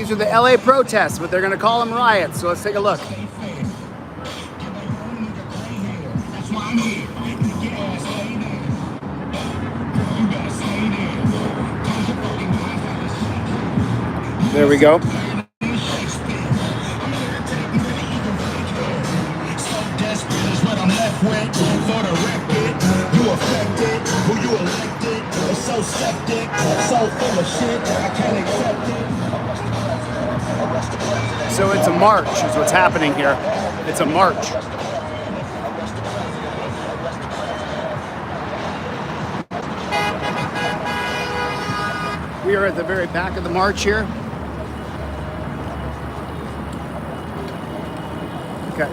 These are the LA protests, but they're going to call them riots. So let's take a look. There we go. So it's a march is what's happening here. It's a march. We are at the very back of the march here. Okay.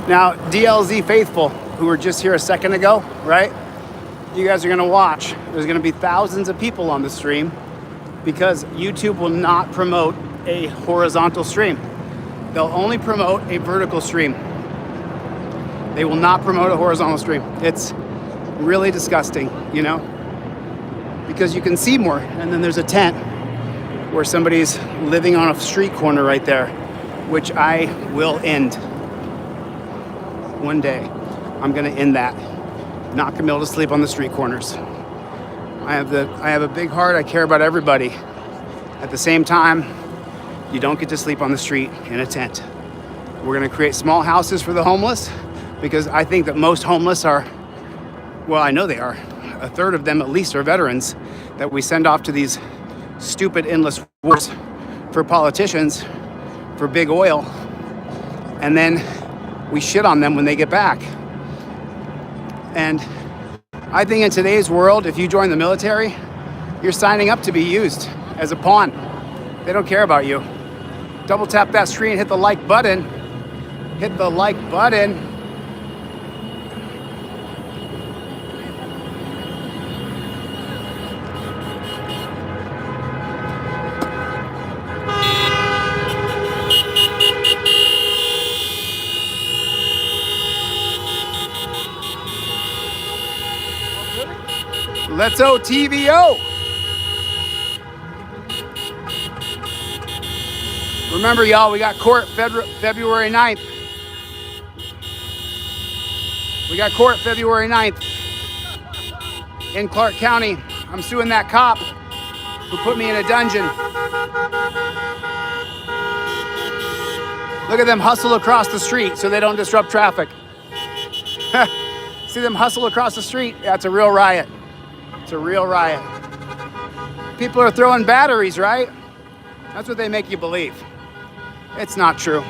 Now, DLZ faithful, who were just here a second ago, right? You guys are gonna watch. There's gonna be thousands of people on the stream because YouTube will not promote a horizontal stream. They'll only promote a vertical stream. They will not promote a horizontal stream. It's really disgusting, you know? Because you can see more, and then there's a tent where somebody's living on a street corner right there, which I will end. One day, I'm gonna end that. Not gonna be able to sleep on the street corners. I have a big heart, I care about everybody. At the same time, you don't get to sleep on the street in a tent. We're gonna create small houses for the homeless because I think that most homeless are, well, I know they are. A third of them at least are veterans that we send off to these stupid endless wars for politicians, for big oil, and then we shit on them when they get back. And I think in today's world, if you join the military, you're signing up to be used as a pawn. They don't care about you. Double tap that screen, hit the like button. Hit the like button. Let's OTVO. Remember, y'all, we got court February 9th. We got court February 9th in Clark County. I'm suing that cop who put me in a dungeon. Look at them hustle across the street so they don't disrupt traffic. See them hustle across the street? Yeah, it's a real riot. It's a real riot. People are throwing batteries, right? That's what they make you believe. It's not true.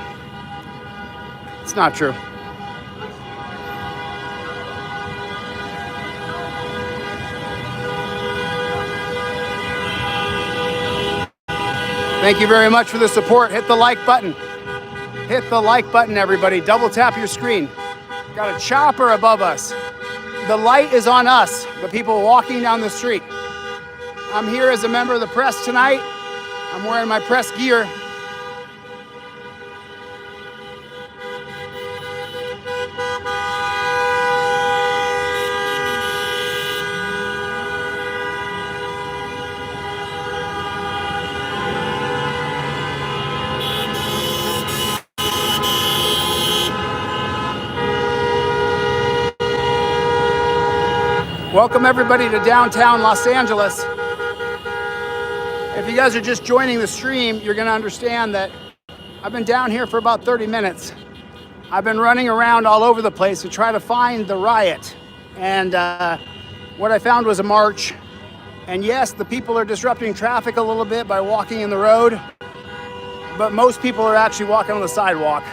It's not true. Thank you very much for the support. Hit the like button. Hit the like button, everybody. Double tap your screen. Got a chopper above us. The light is on us, the people walking down the street. I'm here as a member of the press tonight. I'm wearing my press gear. Welcome everybody to downtown Los Angeles. If you guys are just joining the stream, you're gonna understand that I've been down here for about 30 minutes. I've been running around all over the place to try to find the riot. And what I found was a march. And yes, the people are disrupting traffic a little bit by walking in the road, but most people are actually walking on the sidewalk.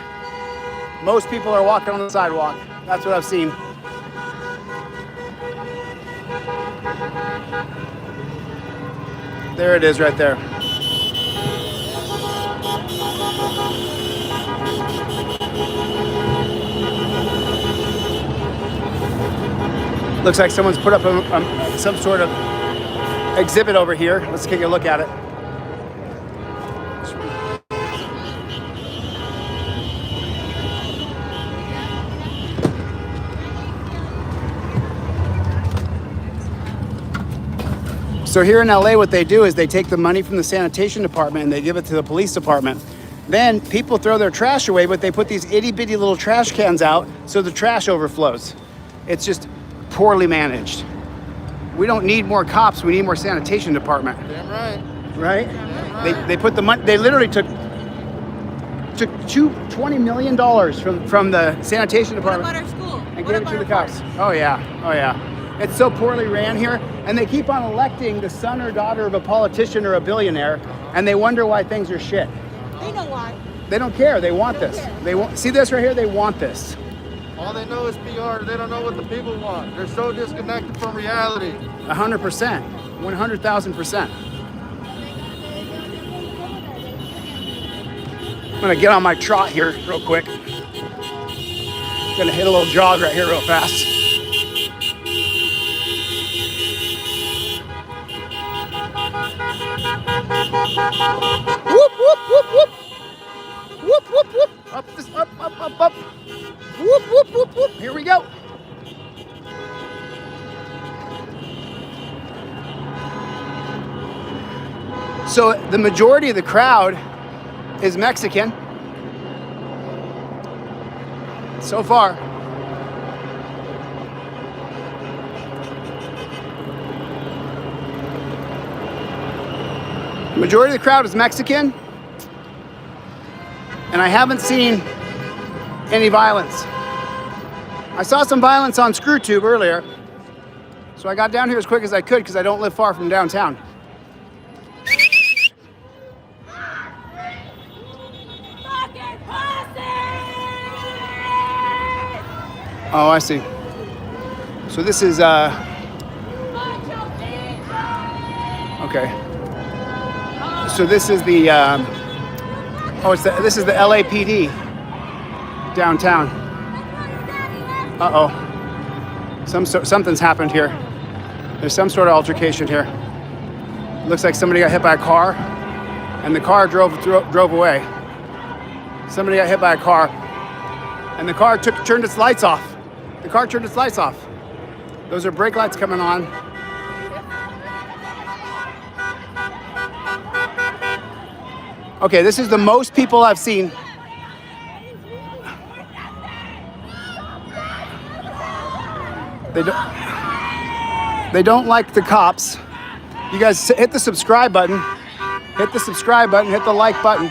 Most people are walking on the sidewalk. That's what I've seen. There it is right there. Looks like someone's put up some sort of exhibit over here. Let's take a look at it. So here in LA, what they do is they take the money from the sanitation department and they give it to the police department. Then people throw their trash away, but they put these itty bitty little trash cans out so the trash overflows. It's just poorly managed. We don't need more cops, we need more sanitation department. Damn right. Right? Damn right. They put the money, they literally took $20 million from the sanitation department. What about our school? And gave it to the cops. Oh yeah, oh yeah. It's so poorly ran here, and they keep on electing the son or daughter of a politician or a billionaire, and they wonder why things are shit. They know why. They don't care. They want this. They want. See this right here? They want this. All they know is PR. They don't know what the people want. They're so disconnected from reality. 100%, 100,000%. I'm gonna get on my trot here real quick. Gonna hit a little jog right here real fast. Whoop, whoop, whoop, whoop. Whoop, whoop, whoop. Up, this, up, up, up, up. Whoop, whoop, whoop, whoop. Here we go. So the majority of the crowd is Mexican. So far. The majority of the crowd is Mexican. And I haven't seen any violence. I saw some violence on ScrewTube earlier. So I got down here as quick as I could because I don't live far from downtown. Oh, I see. So this is okay. So this is the this is the LAPD downtown. Uh-oh. Something's happened here. There's some sort of altercation here. Looks like somebody got hit by a car, and the car drove away. Somebody got hit by a car, and the car turned its lights off. The car turned its lights off. Those are brake lights coming on. Okay, this is the most people I've seen. They don't like the cops. You guys hit the subscribe button. Hit the subscribe button, hit the like button.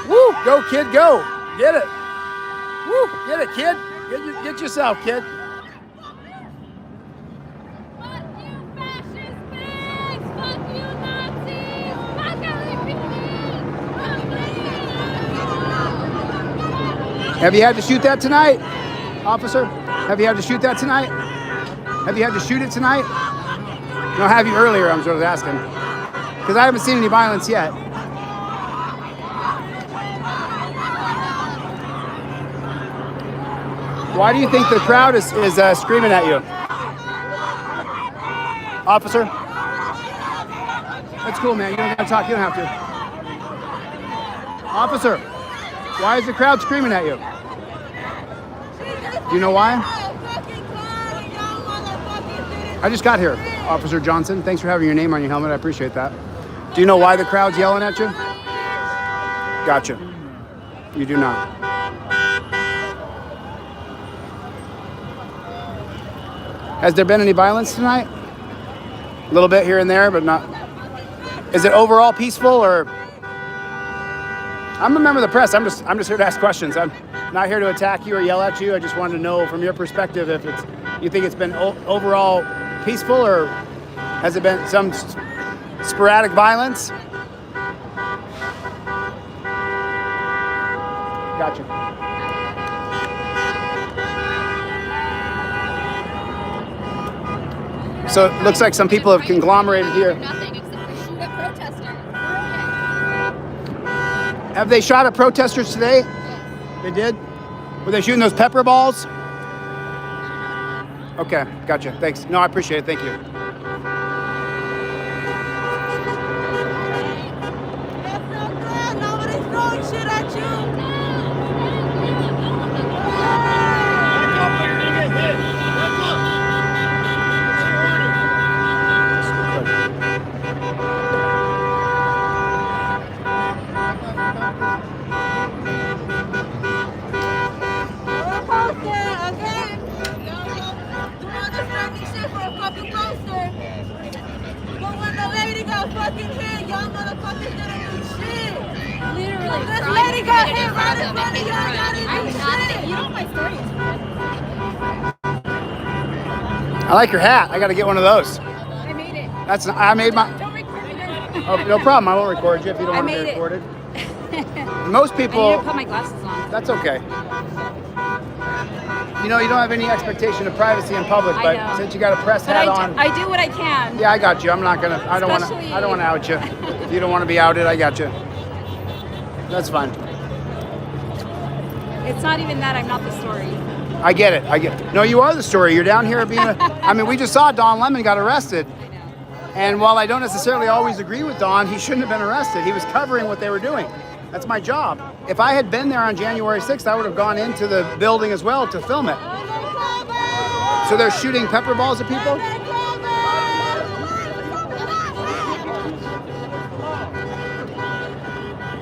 Woo, go kid, go. Get it. Woo, get it, kid. Get yourself, kid. Have you had to shoot that tonight, officer? Have you had to shoot that tonight? Have you had to shoot it tonight? No, have you earlier, I'm sort of asking. Because I haven't seen any violence yet. Why do you think the crowd is screaming at you? Officer? That's cool, man. You don't gotta talk, you don't have to. Officer, why is the crowd screaming at you? Do you know why? I just got here, Officer Johnson. Thanks for having your name on your helmet. I appreciate that. Do you know why the crowd's yelling at you? Gotcha. You do not. Has there been any violence tonight? A little bit here and there, but not. Is it overall peaceful, or? I'm a member of the press. I'm just here to ask questions. I'm not here to attack you or yell at you. I just wanted to know from your perspective if you think it's been overall peaceful, or has it been some sporadic violence? Gotcha. So it looks like some people have conglomerated here. Have they shot at protesters today? They did? Were they shooting those pepper balls? Okay, gotcha. Thanks. No, I appreciate it. Thank you. That's so good. Nobody's throwing shit at you. fucking hit. Y'all motherfuckers didn't do shit. Literally. This lady got hit right in front of y'all. Y'all didn't I'm do not. shit. You know my story is I like your hat. I got to get one of those. I made it. I made my. Don't record me. Oh, no problem. I won't record you if you don't I want to be made it. recorded. Most I people. need to put my glasses on. That's okay. You know, you don't have any expectation of privacy in public, I but know. since you got a press But hat on. I do what I can. Yeah, I got you. I'm not gonna. I don't want to. Especially- I don't want to out you. If you don't want to be outed, I got you. That's fine. It's not even that. I'm not the story. I get it. I get it. No, you are the story. You're down here being. I mean, we just saw Don Lemon got arrested, and while I don't necessarily always agree with Don, he shouldn't have been arrested. He was covering what they were doing. That's my job. If I had been there on January 6th, I would have gone into the building as well to film it. So they're shooting pepper balls at people?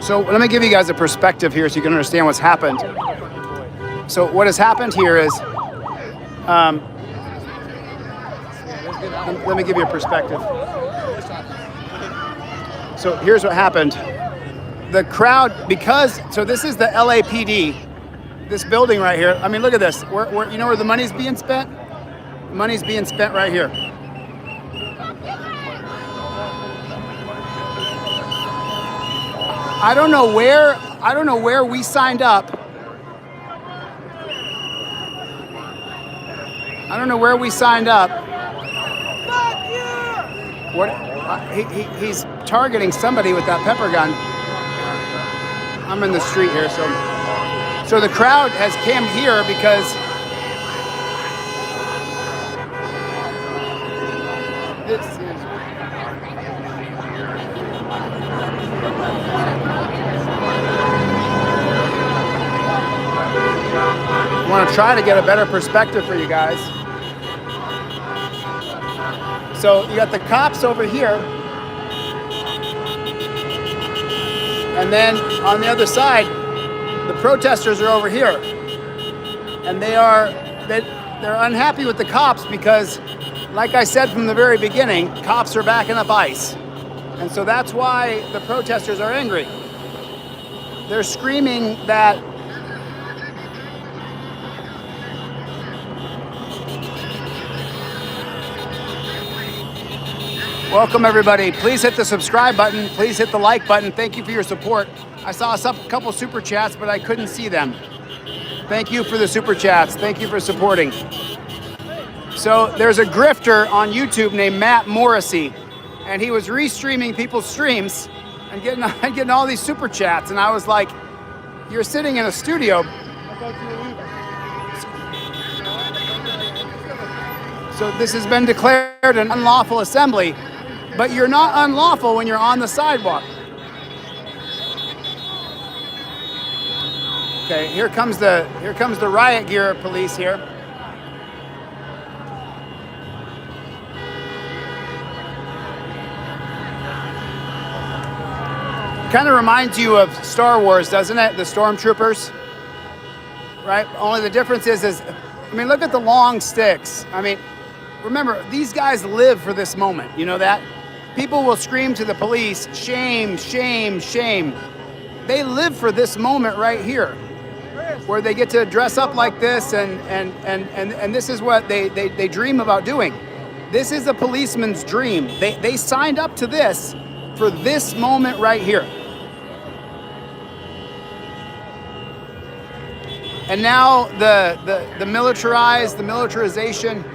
So let me give you guys a perspective here so you can understand what's happened. So what has happened here is, let me give you a perspective. So here's what happened. The crowd, so this is the LAPD, this building right here. I mean, look at this. You know where the money's being spent? The money's being spent right here. I don't know where we signed up. I don't know where we signed up. What? He's targeting somebody with that pepper gun. I'm in the street here, so the crowd has come here because this is. I want to try to get a better perspective for you guys. So you got the cops over here, and then on the other side, the protesters are over here, and they're unhappy with the cops because, like I said from the very beginning, cops are backing up ICE, and so that's why the protesters are angry. They're screaming that welcome everybody. Please hit the subscribe button. Please hit the like button. Thank you for your support. I saw a couple super chats, but I couldn't see them. Thank you for the super chats. Thank you for supporting. So there's a grifter on YouTube named Matt Morrissey, and he was restreaming people's streams and getting all these super chats. And I was like, you're sitting in a studio. I thought you were leaving. So this has been declared an unlawful assembly. But you're not unlawful when you're on the sidewalk. Okay, here comes the riot gear police here. Kind of reminds you of Star Wars, doesn't it? The stormtroopers, right? Only the difference is, I mean, look at the long sticks. I mean, remember, these guys live for this moment. You know that? People will scream to the police, shame, shame, shame. They live for this moment right here, where they get to dress up like this, and this is what they dream about doing. This is a policeman's dream. They signed up to this for this moment right here. And now the militarization.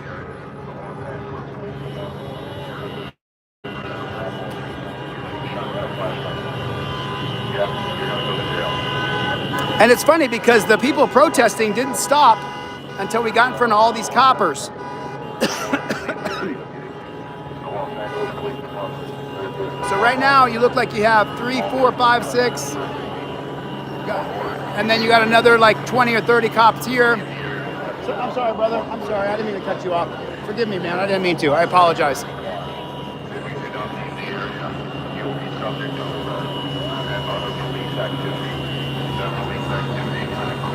And it's funny because the people protesting didn't stop until we got in front of all these coppers. So right now you look like you have 3, 4, 5, 6. And then you got another like 20 or 30 cops here. So, I'm sorry, brother. I'm sorry. I didn't mean to cut you off. Forgive me, man. I didn't mean to. I apologize.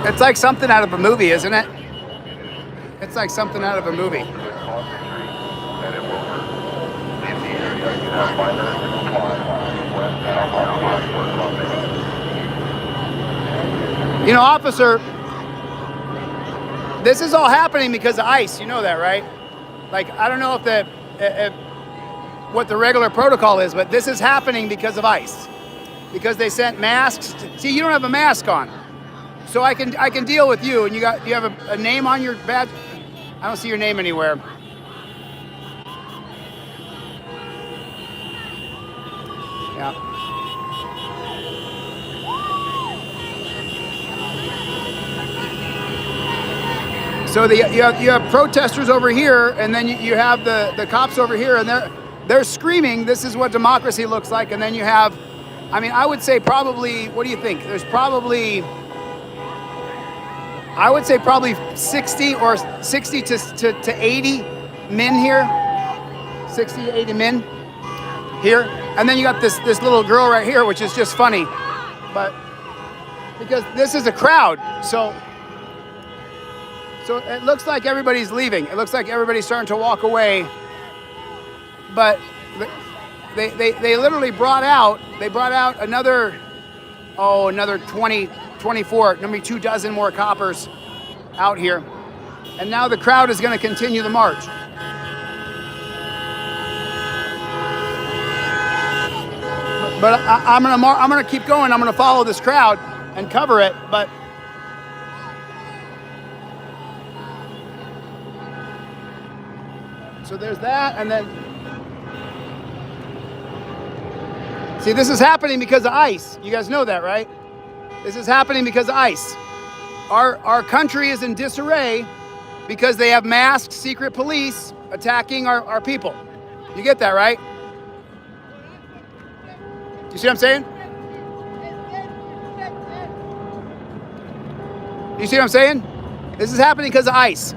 It's like something out of a movie, isn't it? It's like something out of a movie. You know, officer, this is all happening because of ICE. You know that, right? Like, I don't know if what the regular protocol is, but this is happening because of ICE. Because they sent masks. See, you don't have a mask on. So I can deal with you. And you have a name on your badge? I don't see your name anywhere. Yeah. So you have protesters over here, and then you have the cops over here, and they're screaming, "This is what democracy looks like." And then you have, I mean, I would say probably, what do you think? There's probably, I would say probably 60 to 80 men here. 60 to 80 men here. And then you got this little girl right here, which is just funny. But because this is a crowd, so it looks like everybody's leaving. It looks like everybody's starting to walk away. But they literally brought out another 20, 24, maybe 24 more coppers out here. And now the crowd is going to continue the march. But I'm gonna keep going. I'm gonna follow this crowd and cover it. But so there's that, and then see, this is happening because of ICE. You guys know that, right? This is happening because of ICE. Our country is in disarray because they have masked secret police attacking our people. You get that, right? You see what I'm saying? You see what I'm saying? This is happening because of ICE.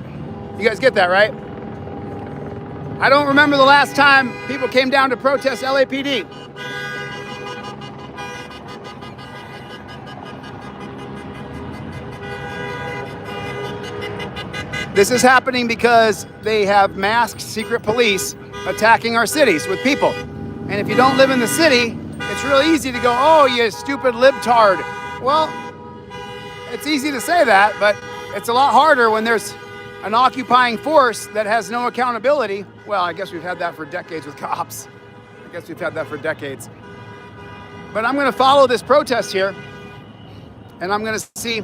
You guys get that, right? I don't remember the last time people came down to protest LAPD. This is happening because they have masked secret police attacking our cities with people. And if you don't live in the city, it's really easy to go, "Oh, you stupid libtard." Well, it's easy to say that, but it's a lot harder when there's an occupying force that has no accountability. Well, I guess we've had that for decades with cops. I guess we've had that for decades. But I'm going to follow this protest here, and I'm going to see,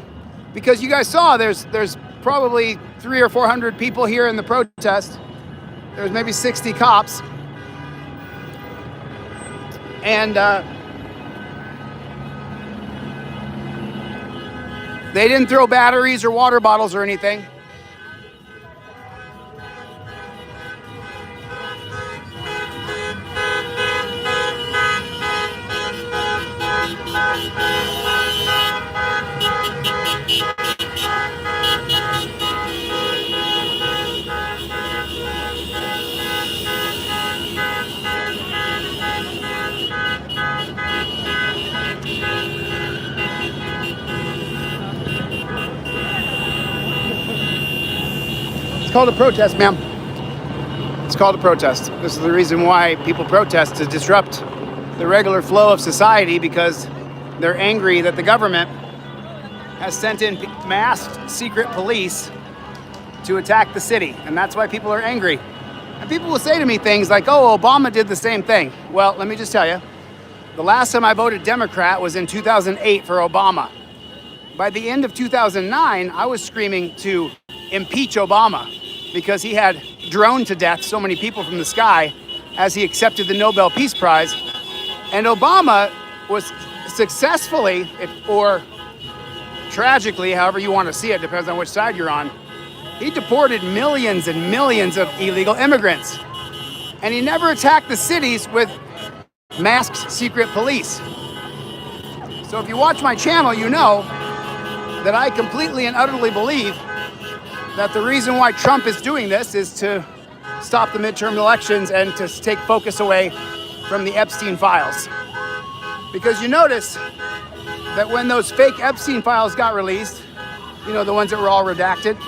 because you guys saw there's probably 300 or 400 people here in the protest. There's maybe 60 cops. And they didn't throw batteries or water bottles or anything. It's called a protest, ma'am. It's called a protest. This is the reason why people protest, to disrupt the regular flow of society, because they're angry that the government has sent in masked secret police to attack the city. And that's why people are angry. And people will say to me things like, "Oh, Obama did the same thing." Well, let me just tell you, the last time I voted Democrat was in 2008 for Obama. By the end of 2009, I was screaming to impeach Obama because he had droned to death so many people from the sky as he accepted the Nobel Peace Prize. And Obama was successfully, or tragically, however you want to see it, depends on which side you're on, he deported millions and millions of illegal immigrants. And he never attacked the cities with masked secret police. So if you watch my channel, you know that I completely and utterly believe that the reason why Trump is doing this is to stop the midterm elections and to take focus away from the Epstein files. Because you notice that when those fake Epstein files got released, you know, the ones that were all redacted,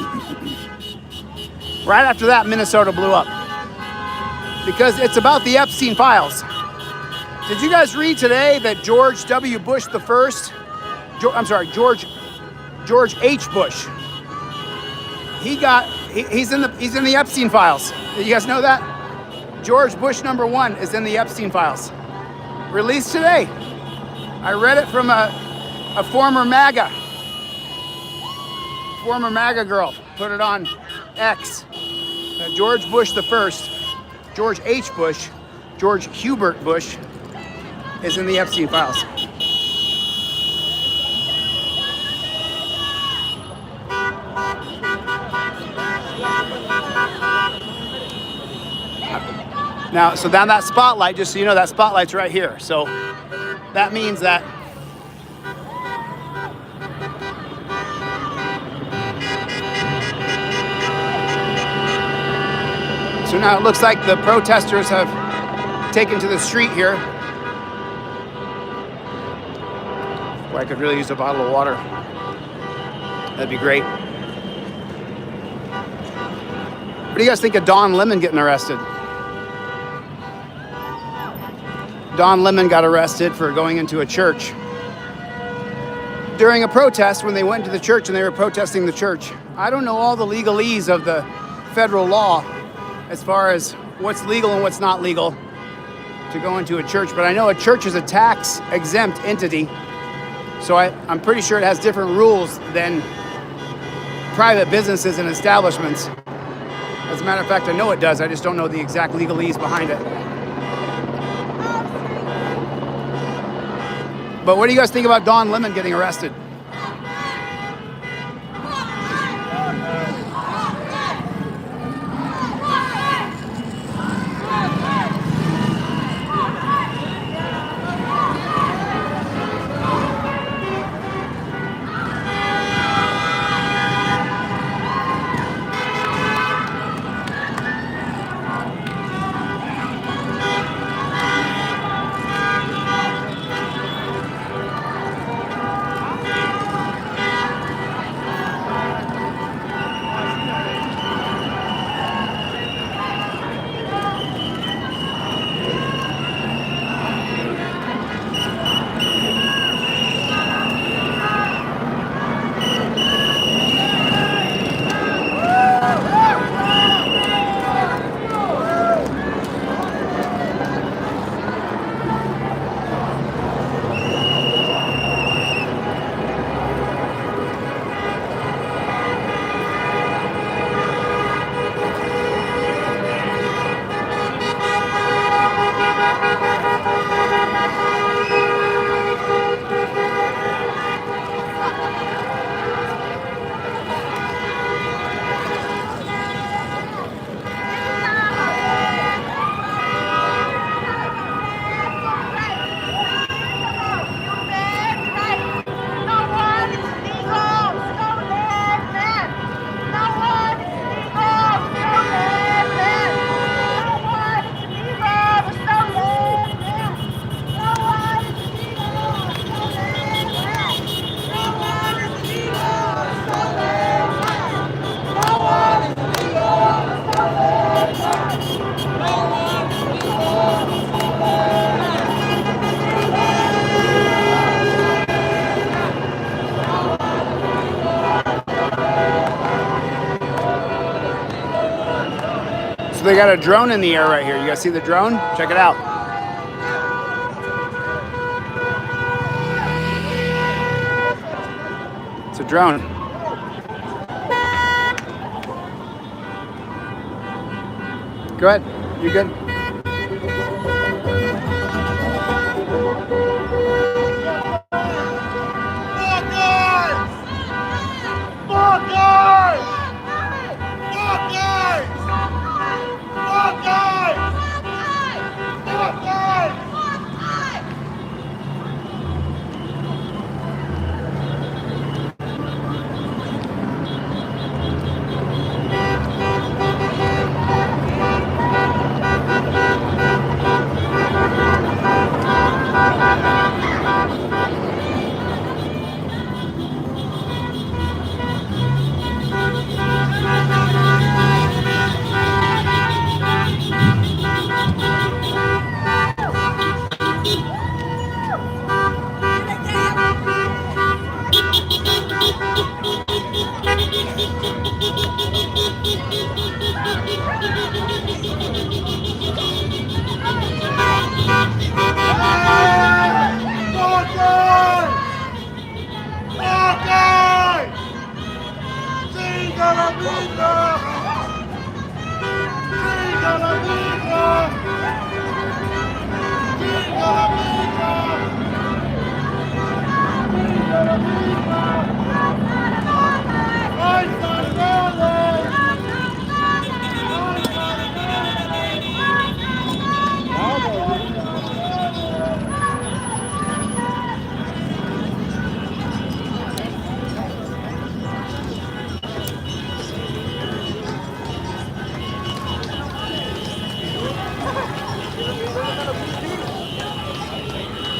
right after that, Minnesota blew up. Because it's about the Epstein files. Did you guys read today that George W. Bush the first, George George H. Bush. He's in the Epstein files. You guys know that? George Bush #1 is in the Epstein files. Released today. I read it from a former MAGA girl. Put it on X. George Bush the first, George H. Bush, George Hubert Bush is in the Epstein files. Now, so down that spotlight, just so you know, that spotlight's right here. So that means that so now it looks like the protesters have taken to the street here. Boy, I could really use a bottle of water. That'd be great. What do you guys think of Don Lemon getting arrested? Don Lemon got arrested for going into a church during a protest when they went to the church and they were protesting the church. I don't know all the legalese of the federal law as far as what's legal and what's not legal to go into a church, but I know a church is a tax-exempt entity, so I'm pretty sure it has different rules than private businesses and establishments. As a matter of fact, I know it does. I just don't know the exact legalese behind it. But what do you guys think about Don Lemon getting arrested? So they got a drone in the air right here. You guys see the drone? Check it out. It's a drone. Go ahead. You good?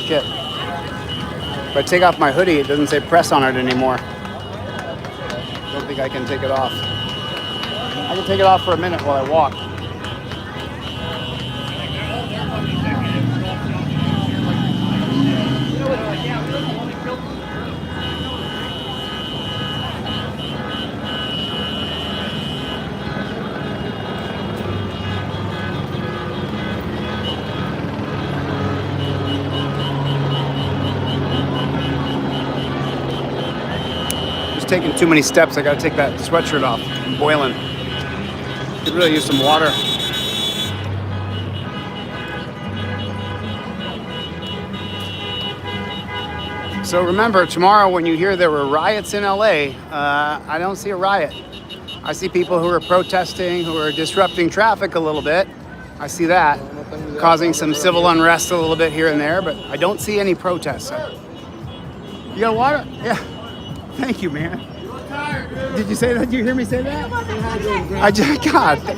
Shit. If I take off my hoodie, it doesn't say press on it anymore. Don't think I can take it off. I can take it off for a minute while I walk. Taking too many steps. I gotta take that sweatshirt off. I'm boiling. Could really use some water. So remember, tomorrow when you hear there were riots in LA, I don't see a riot. I see people who are protesting, who are disrupting traffic a little bit. I see that, causing some civil unrest a little bit here and there, but I don't see any protests. So. You got water? Yeah. Thank you, man. Did you say that? Did you hear me say that?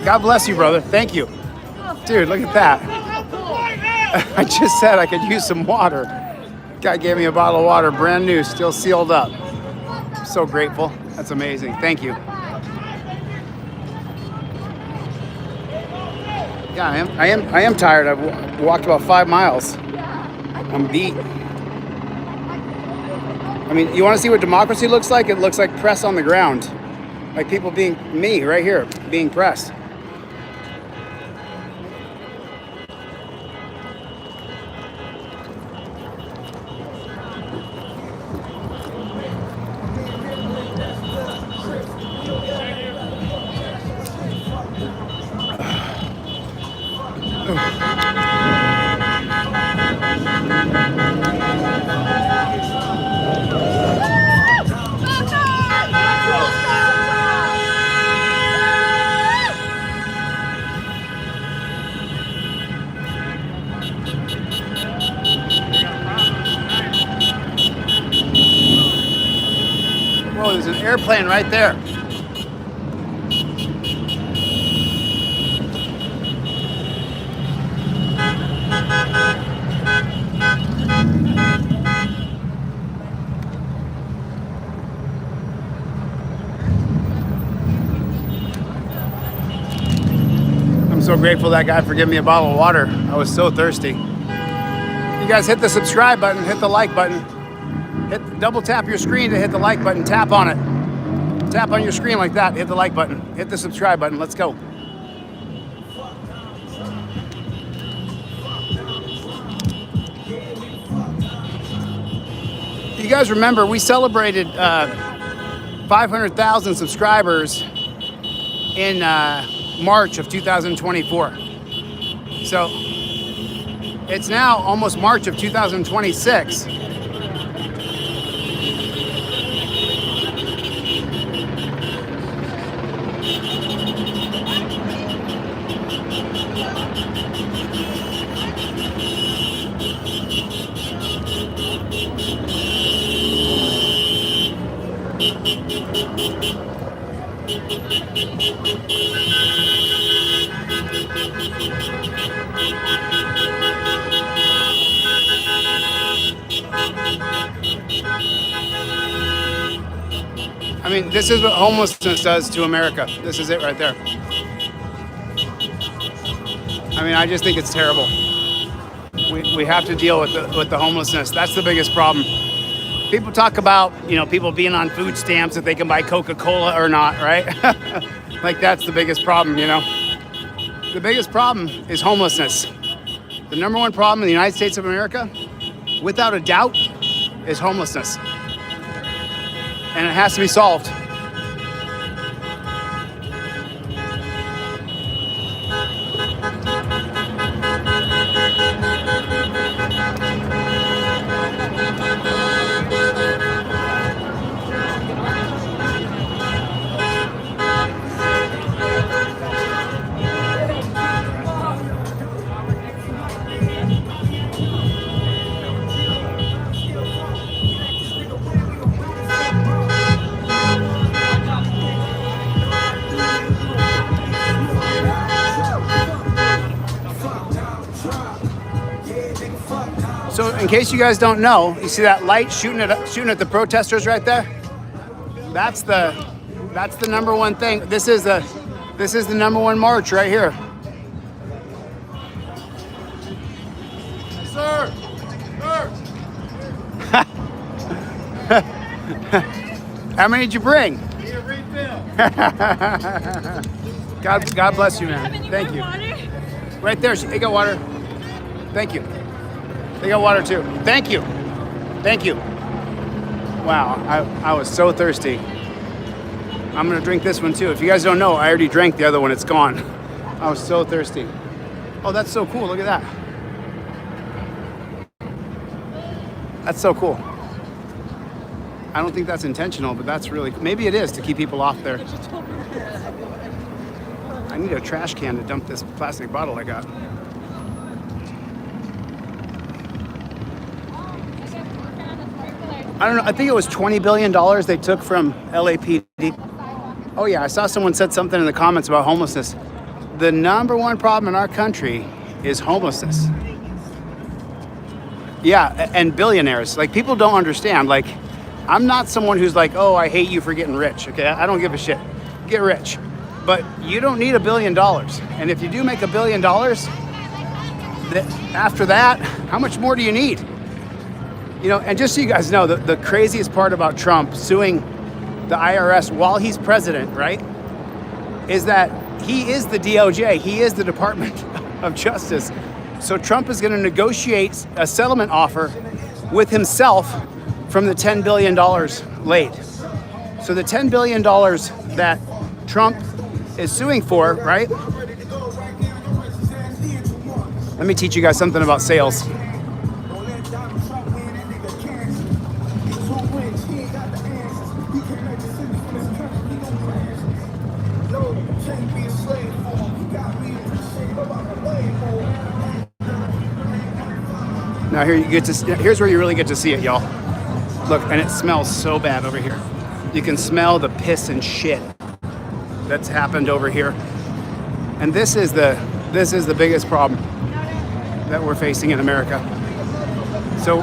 God bless you, brother. Thank you. Dude, look at that. I just said I could use some water. Guy gave me a bottle of water, brand new, still sealed up. I'm so grateful. That's amazing. Thank you. Yeah, I am tired. I've walked about 5 miles. I'm beat. I mean, you want to see what democracy looks like? It looks like press on the ground. Like people being, me right here, being pressed. Whoa, there's an airplane right there. I'm so grateful that guy for giving me a bottle of water. I was so thirsty. You guys hit the subscribe button, hit the like button. Double tap your screen to hit the like button, tap on it. Tap on your screen like that, hit the like button, hit the subscribe button, let's go. You guys remember, we celebrated 500,000 subscribers in March of 2024. So it's now almost March of 2026. I mean, this is what homelessness does to America. This is it right there. I mean, I just think it's terrible. We have to deal with the homelessness. That's the biggest problem. People talk about, people being on food stamps, if they can buy Coca-Cola or not, right? Like that's the biggest problem, The biggest problem is homelessness. The number one problem in the United States of America, without a doubt, is homelessness. And it has to be solved. So in case you guys don't know, you see that light shooting at the protesters right there? That's the number one thing. This is the number one march right here. Sir! Sir! How many did you bring? Need a refill. God bless you, man. Thank you. Water? Right there, they got water. Thank you. They got water too. Thank you. Thank you. Wow, I was so thirsty. I'm gonna drink this one too. If you guys don't know, I already drank the other one. It's gone. I was so thirsty. Oh, that's so cool. Look at that. That's so cool. I don't think that's intentional, but that's really, maybe it is to keep people off there. I need a trash can to dump this plastic bottle I got. I don't know, I think it was $20 billion they took from LAPD. Oh yeah, I saw someone said something in the comments about homelessness. The number one problem in our country is homelessness. Yeah, and billionaires. Like, people don't understand. Like, I'm not someone who's like, oh, I hate you for getting rich, okay? I don't give a shit. Get rich. But you don't need $1 billion. And if you do make $1 billion, after that, how much more do you need? You know, and just so you guys know, the craziest part about Trump suing the IRS while he's president, right, is that he is the DOJ. He is the Department of Justice. So Trump is going to negotiate a settlement offer with himself from the $10 billion laid. So the $10 billion that Trump is suing for, right? Let me teach you guys something about sales. Now here you get to, here's where you really get to see it, y'all. Look, and it smells so bad over here. You can smell the piss and shit that's happened over here. And this is the biggest problem that we're facing in America. So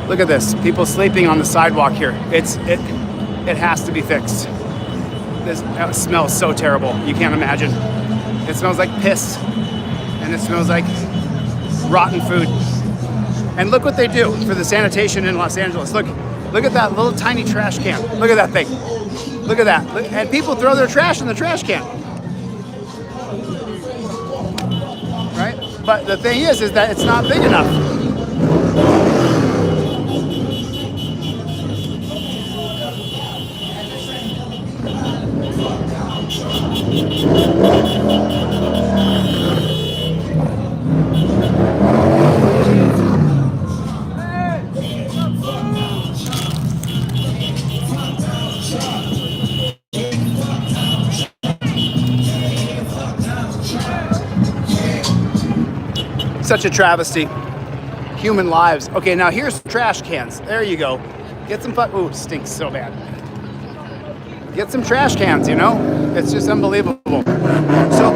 look at this, people sleeping on the sidewalk here. It has to be fixed. This smells so terrible, you can't imagine. It smells like piss, and it smells like rotten food. And look what they do for the sanitation in Los Angeles. Look at that little tiny trash can. Look at that thing. Look at that. And people throw their trash in the trash can. Right? But the thing is that it's not big enough. Such a travesty. Human lives. Okay, now here's trash cans. There you go. Get some ooh, stinks so bad. Get some trash cans, you know? It's just unbelievable. So,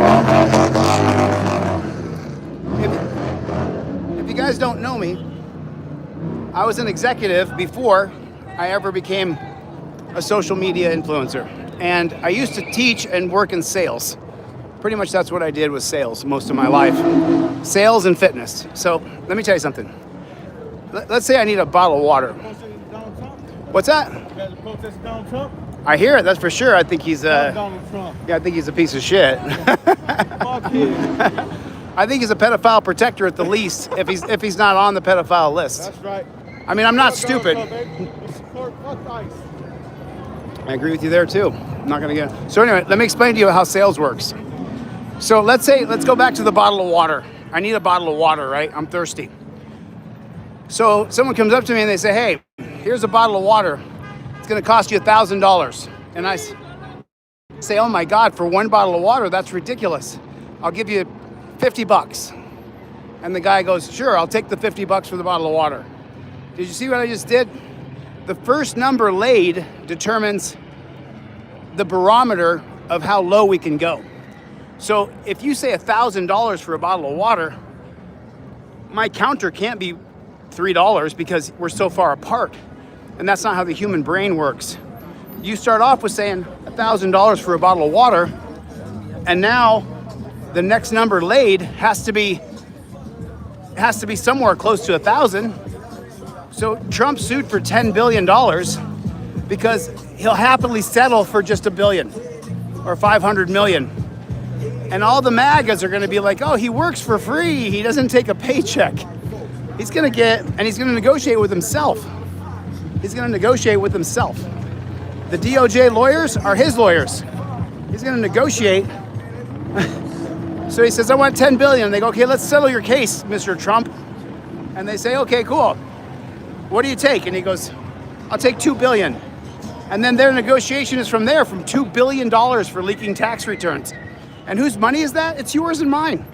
if you guys don't know me, I was an executive before I ever became a social media influencer. And I used to teach and work in sales. Pretty much that's what I did with sales most of my life. Sales and fitness. So let me tell you something. Let's say I need a bottle of water. What's that? I hear it, that's for sure. I think he's I think he's a piece of shit. I think he's a pedophile protector at the least, if he's not on the pedophile list. That's right. I mean, I'm not stupid. I agree with you there too. I'm not gonna get. So anyway, let me explain to you how sales works. So let's go back to the bottle of water. I need a bottle of water, right? I'm thirsty. So someone comes up to me and they say, hey, here's a bottle of water. It's gonna cost you $1,000. And I say, oh my God, for one bottle of water, that's ridiculous. I'll give you $50. And the guy goes, sure, I'll take the $50 for the bottle of water. Did you see what I just did? The first number laid determines the barometer of how low we can go. So if you say $1,000 for a bottle of water, my counter can't be $3 because we're so far apart. And that's not how the human brain works. You start off with saying $1,000 for a bottle of water, and now the next number laid has to be somewhere close to 1,000. So Trump sued for $10 billion because he'll happily settle for just $1 billion or 500 million. And all the MAGAs are going to be like, oh, he works for free. He doesn't take a paycheck. He's going to negotiate with himself. He's going to negotiate with himself. The DOJ lawyers are his lawyers. He's going to negotiate. So he says, I want 10 billion. And they go, okay, let's settle your case, Mr. Trump. And they say, okay, cool. What do you take? And he goes, I'll take 2 billion. And then their negotiation is from there, from $2 billion for leaking tax returns. And whose money is that? It's yours and mine.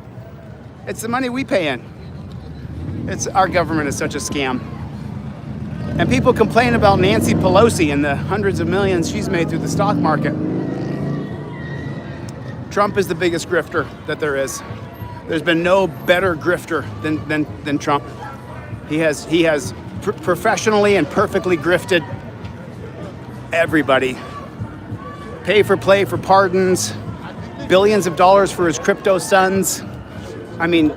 It's the money we pay in. Our government is such a scam. And people complain about Nancy Pelosi and the hundreds of millions she's made through the stock market. Trump is the biggest grifter that there is. There's been no better grifter than Trump. He has professionally and perfectly grifted everybody. Pay for play for pardons, billions of dollars for his crypto sons. I mean,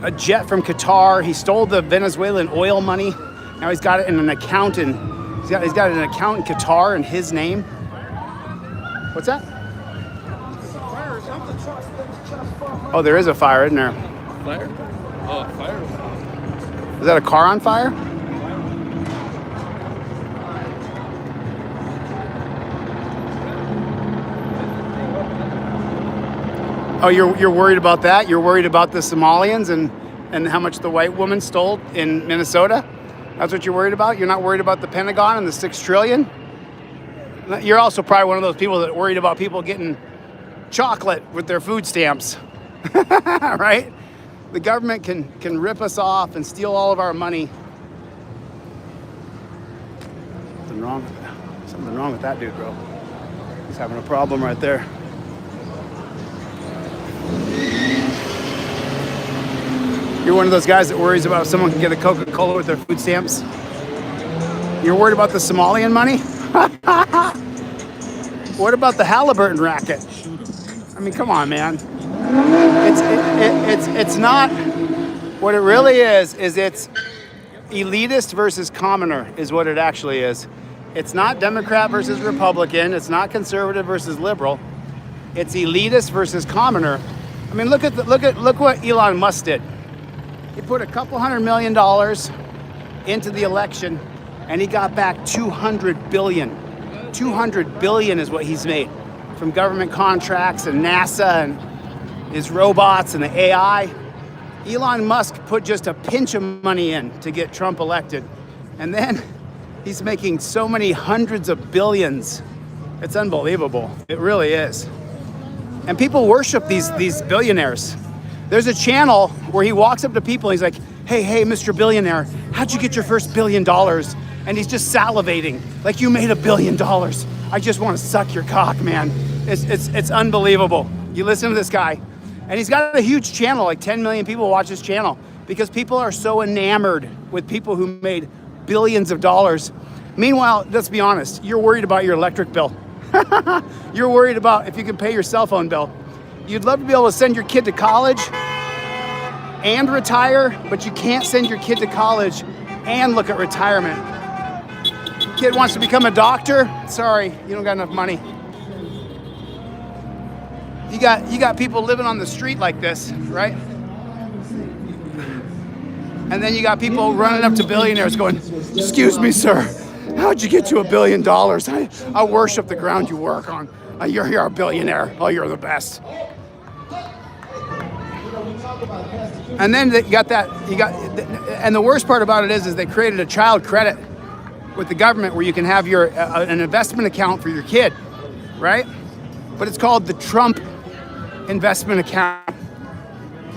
a jet from Qatar. He stole the Venezuelan oil money. Now he's got it in an account he's got an account in Qatar in his name. What's that? Oh, there is a fire, isn't there? Fire? Oh, fire. Is that a car on fire? Oh, you're worried about that? You're worried about the Somalians and how much the white woman stole in Minnesota? That's what you're worried about? You're not worried about the Pentagon and the $6 trillion? You're also probably one of those people that are worried about people getting chocolate with their food stamps, right? The government can rip us off and steal all of our money. Something wrong with that dude, bro. He's having a problem right there. You're one of those guys that worries about if someone can get a Coca-Cola with their food stamps. You're worried about the Somalian money? What about the Halliburton racket? I mean, come on, man. It's not, what it really is it's elitist versus commoner is what it actually is. It's not Democrat versus Republican. It's not conservative versus liberal. It's elitist versus commoner. I mean, look what Elon Musk did. He put a couple $100 million into the election, and he got back $200 billion. $200 billion is what he's made from government contracts and NASA and his robots and the AI. Elon Musk put just a pinch of money in to get Trump elected, and then he's making so many hundreds of billions. It's unbelievable. It really is. And people worship these billionaires. There's a channel where he walks up to people and he's like, hey, Mr. Billionaire, how'd you get your first $1 billion? And he's just salivating, like, you made $1 billion. I just want to suck your cock, man. It's unbelievable. You listen to this guy, and he's got a huge channel, like 10 million people watch his channel, because people are so enamored with people who made billions of dollars. Meanwhile, let's be honest, you're worried about your electric bill. You're worried about if you can pay your cell phone bill. You'd love to be able to send your kid to college and retire, but you can't send your kid to college and look at retirement. Kid wants to become a doctor? Sorry, you don't got enough money. You got people living on the street like this, right? And then you got people running up to billionaires going, excuse me, sir, how'd you get to $1 billion? I worship the ground you work on. You're a billionaire. Oh, you're the best. And then and the worst part about it is they created a child credit with the government where you can have an investment account for your kid, right? But it's called the Trump investment account.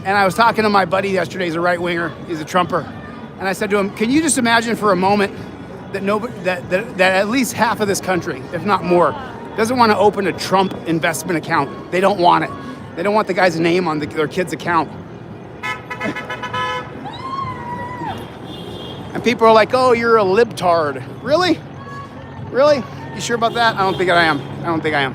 And I was talking to my buddy yesterday. He's a right winger. He's a Trumper. And I said to him, can you just imagine for a moment that at least half of this country, if not more, doesn't want to open a Trump investment account? They don't want it. They don't want the guy's name on their kid's account. And people are like, oh, you're a libtard. Really? Really? You sure about that? I don't think I am. I don't think I am.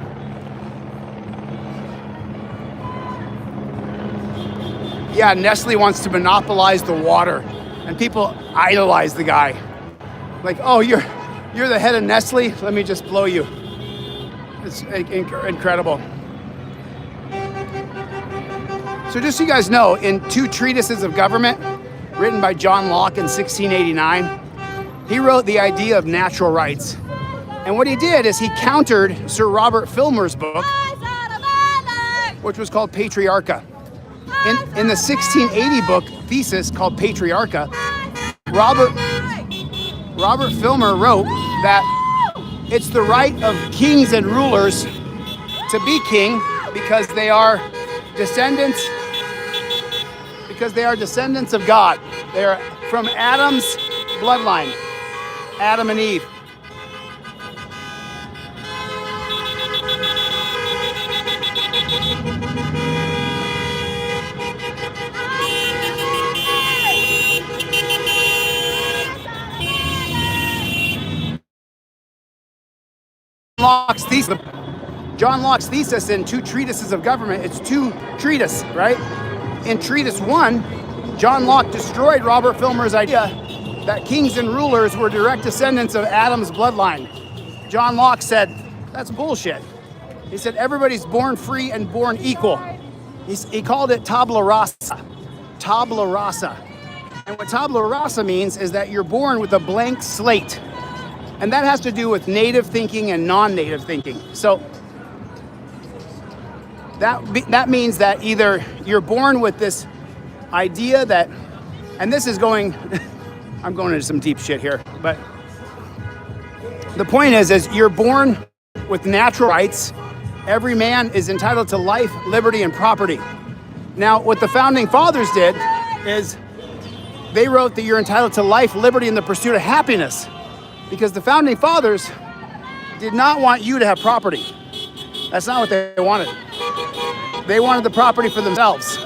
Yeah, Nestle wants to monopolize the water, and people idolize the guy. Like, oh, you're the head of Nestle? Let me just blow you. It's incredible. So just so you guys know, in 2 treatises of government, written by John Locke in 1689, he wrote the idea of natural rights. And what he did is he countered Sir Robert Filmer's book, which was called Patriarcha. In the 1680 book thesis called Patriarcha, Robert Filmer wrote that it's the right of kings and rulers to be king because they are descendants of God. They are from Adam's bloodline, Adam and Eve. John Locke's thesis in 2 treatises of government, it's 2 treatises, right? In treatise 1, John Locke destroyed Robert Filmer's idea that kings and rulers were direct descendants of Adam's bloodline. John Locke said, that's bullshit. He said, everybody's born free and born equal. He called it tabula rasa. Tabula rasa. And what tabula rasa means is that you're born with a blank slate. And that has to do with native thinking and non-native thinking. So that means that either you're born with this idea that, and this is going, I'm going into some deep shit here, but the point is you're born with natural rights. Every man is entitled to life, liberty, and property. Now, what the founding fathers did is they wrote that you're entitled to life, liberty, and the pursuit of happiness. Because the founding fathers did not want you to have property. That's not what they wanted. They wanted the property for themselves.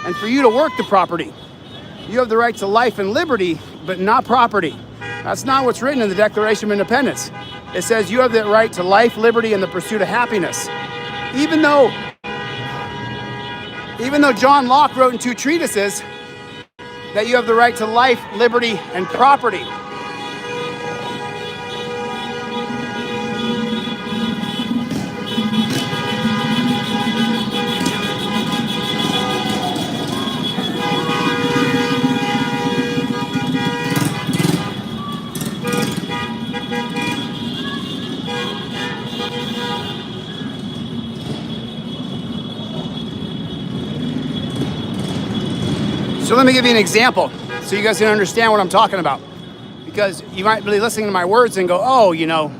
And for you to work the property, you have the right to life and liberty, but not property. That's not what's written in the Declaration of Independence. It says you have the right to life, liberty, and the pursuit of happiness. Even though John Locke wrote in 2 treatises that you have the right to life, liberty, and property. So let me give you an example so you guys can understand what I'm talking about. Because you might be listening to my words and go, oh, you know,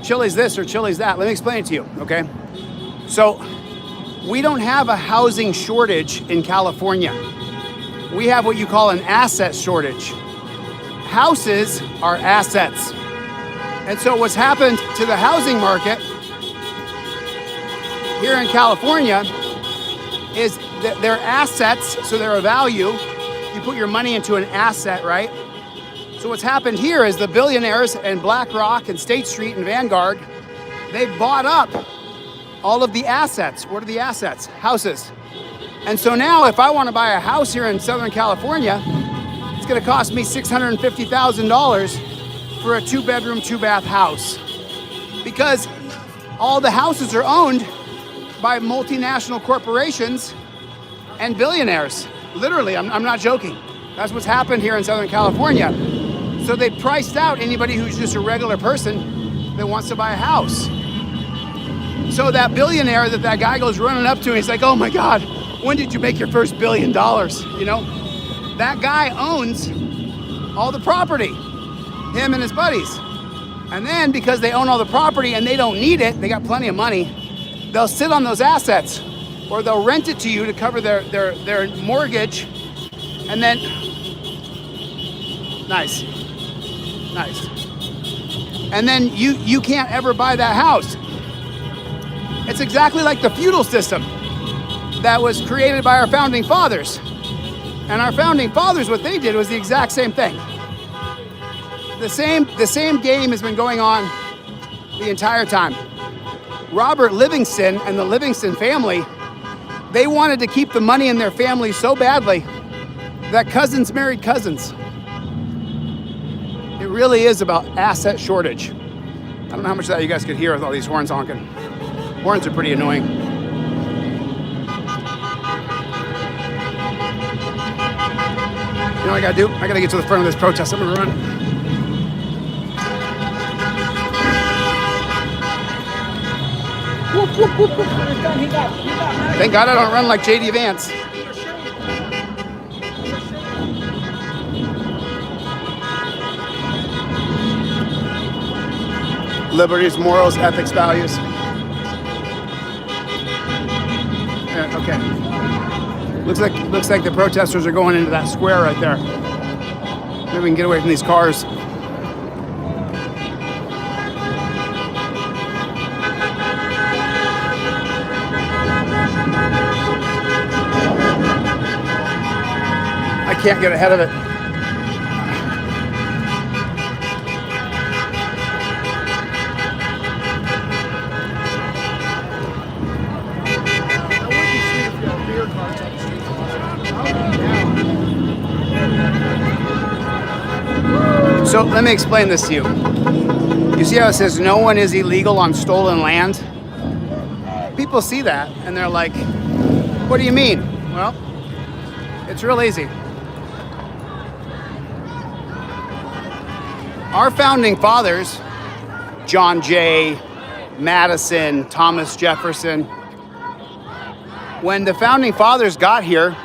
Chille's this or Chille's that. Let me explain it to you, okay? So we don't have a housing shortage in California. We have what you call an asset shortage. Houses are assets. And so what's happened to the housing market here in California is that they're assets, so they're a value. You put your money into an asset, right? So what's happened here is the billionaires and BlackRock and State Street and Vanguard, they've bought up all of the assets. What are the assets? Houses. And so now if I want to buy a house here in Southern California, it's going to cost me $650,000 for a 2-bedroom, 2-bath house. Because all the houses are owned by multinational corporations and billionaires. Literally, I'm not joking. That's what's happened here in Southern California. So they priced out anybody who's just a regular person that wants to buy a house. So that billionaire that guy goes running up to, he's like, oh my God, when did you make your first $1 billion? You know, that guy owns all the property, him and his buddies. And then because they own all the property and they don't need it, they got plenty of money, they'll sit on those assets or they'll rent it to you to cover their mortgage. And then, nice. And then you can't ever buy that house. It's exactly like the feudal system that was created by our founding fathers. And our founding fathers, what they did was the exact same thing. The same game has been going on the entire time. Robert Livingston and the Livingston family, they wanted to keep the money in their family so badly that cousins married cousins. It really is about asset shortage. I don't know how much of that you guys could hear with all these horns honking. Horns are pretty annoying. You know what I gotta do? I gotta get to the front of this protest. I'm gonna run. Whoop, whoop, whoop, whoop. Thank God I don't run like JD Vance. Liberties, morals, ethics, values. Yeah, okay. Looks like the protesters are going into that square right there. Maybe we can get away from these cars. I can't get ahead of it. So let me explain this to you. You see how it says no one is illegal on stolen land? People see that and they're like, what do you mean? Well, it's real easy. Our founding fathers, John Jay, Madison, Thomas Jefferson, when the founding fathers got here,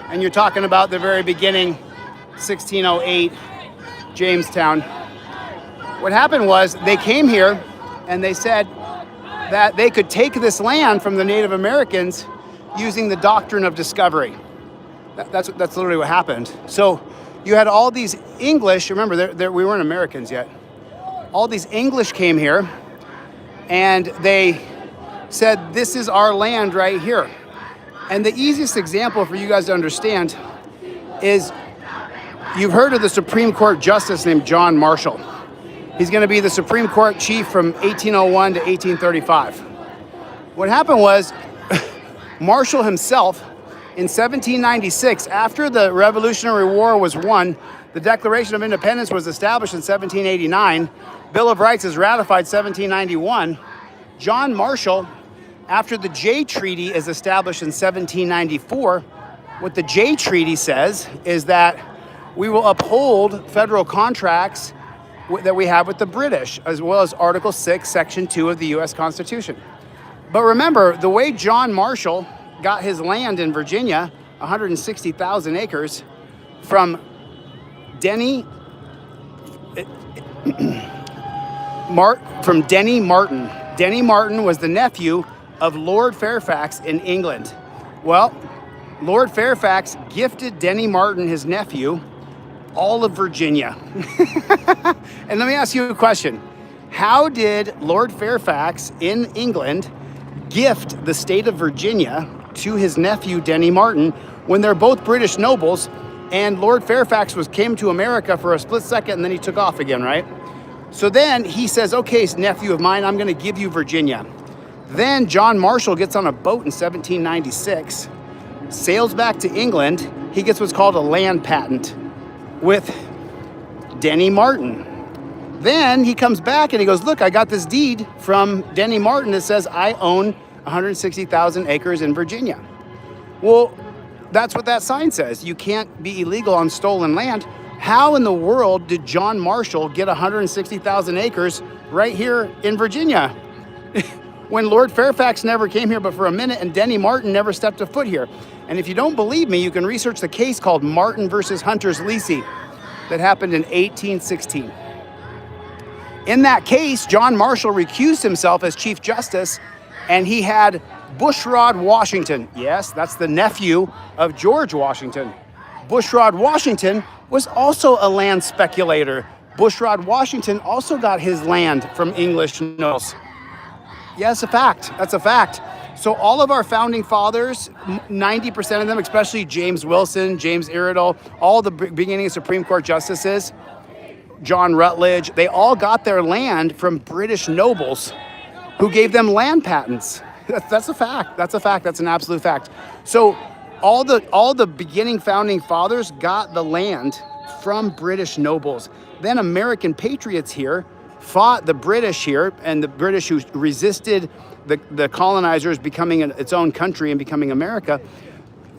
and you're talking about the very beginning, 1608, Jamestown, what happened was they came here and they said that they could take this land from the Native Americans using the doctrine of discovery. That's literally what happened. So you had all these English, remember, we weren't Americans yet. All these English came here and they said, this is our land right here. And the easiest example for you guys to understand is you've heard of the Supreme Court Justice named John Marshall. He's going to be the Supreme Court chief from 1801 to 1835. What happened was Marshall himself, in 1796, after the Revolutionary War was won, the Declaration of Independence was established in 1789, Bill of Rights is ratified 1791, John Marshall, after the Jay Treaty is established in 1794, what the Jay Treaty says is that we will uphold federal contracts that we have with the British, as well as Article 6, Section 2 of the U.S. Constitution. But remember, the way John Marshall got his land in Virginia, 160,000 acres, from Denny Martin. Denny Martin was the nephew of Lord Fairfax in England. Well, Lord Fairfax gifted Denny Martin, his nephew, all of Virginia. And let me ask you a question. How did Lord Fairfax in England gift the state of Virginia to his nephew, Denny Martin, when they're both British nobles, and Lord Fairfax came to America for a split second and then he took off again, right? So then he says, okay, nephew of mine, I'm gonna give you Virginia. Then John Marshall gets on a boat in 1796, sails back to England. He gets what's called a land patent with Denny Martin. Then he comes back and he goes, look, I got this deed from Denny Martin that says I own 160,000 acres in Virginia. Well, that's what that sign says. You can't be illegal on stolen land. How in the world did John Marshall get 160,000 acres right here in Virginia? When Lord Fairfax never came here but for a minute, and Denny Martin never stepped a foot here. And if you don't believe me, you can research the case called Martin versus Hunter's Lacey that happened in 1816. In that case, John Marshall recused himself as Chief Justice, and he had Bushrod Washington. Yes, that's the nephew of George Washington. Bushrod Washington was also a land speculator. Bushrod Washington also got his land from English nobles. Yeah, that's a fact. That's a fact. So all of our founding fathers, 90% of them, especially James Wilson, James Iredell, all the beginning Supreme Court justices, John Rutledge, they all got their land from British nobles who gave them land patents. That's a fact. That's a fact. That's an absolute fact. So all the beginning founding fathers got the land from British nobles. Then American patriots here fought the British here, and the British who resisted the colonizers becoming its own country and becoming America.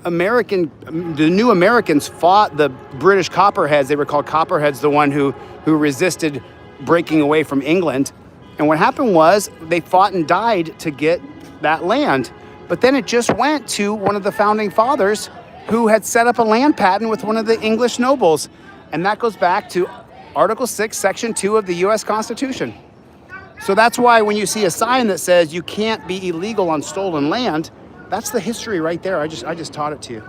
The new Americans fought the British Copperheads. They were called Copperheads, the one who resisted breaking away from England. And what happened was they fought and died to get that land. But then it just went to one of the founding fathers who had set up a land patent with one of the English nobles. And that goes back to Article 6, Section 2 of the U.S. Constitution. So that's why when you see a sign that says you can't be illegal on stolen land, that's the history right there. I just taught it to you.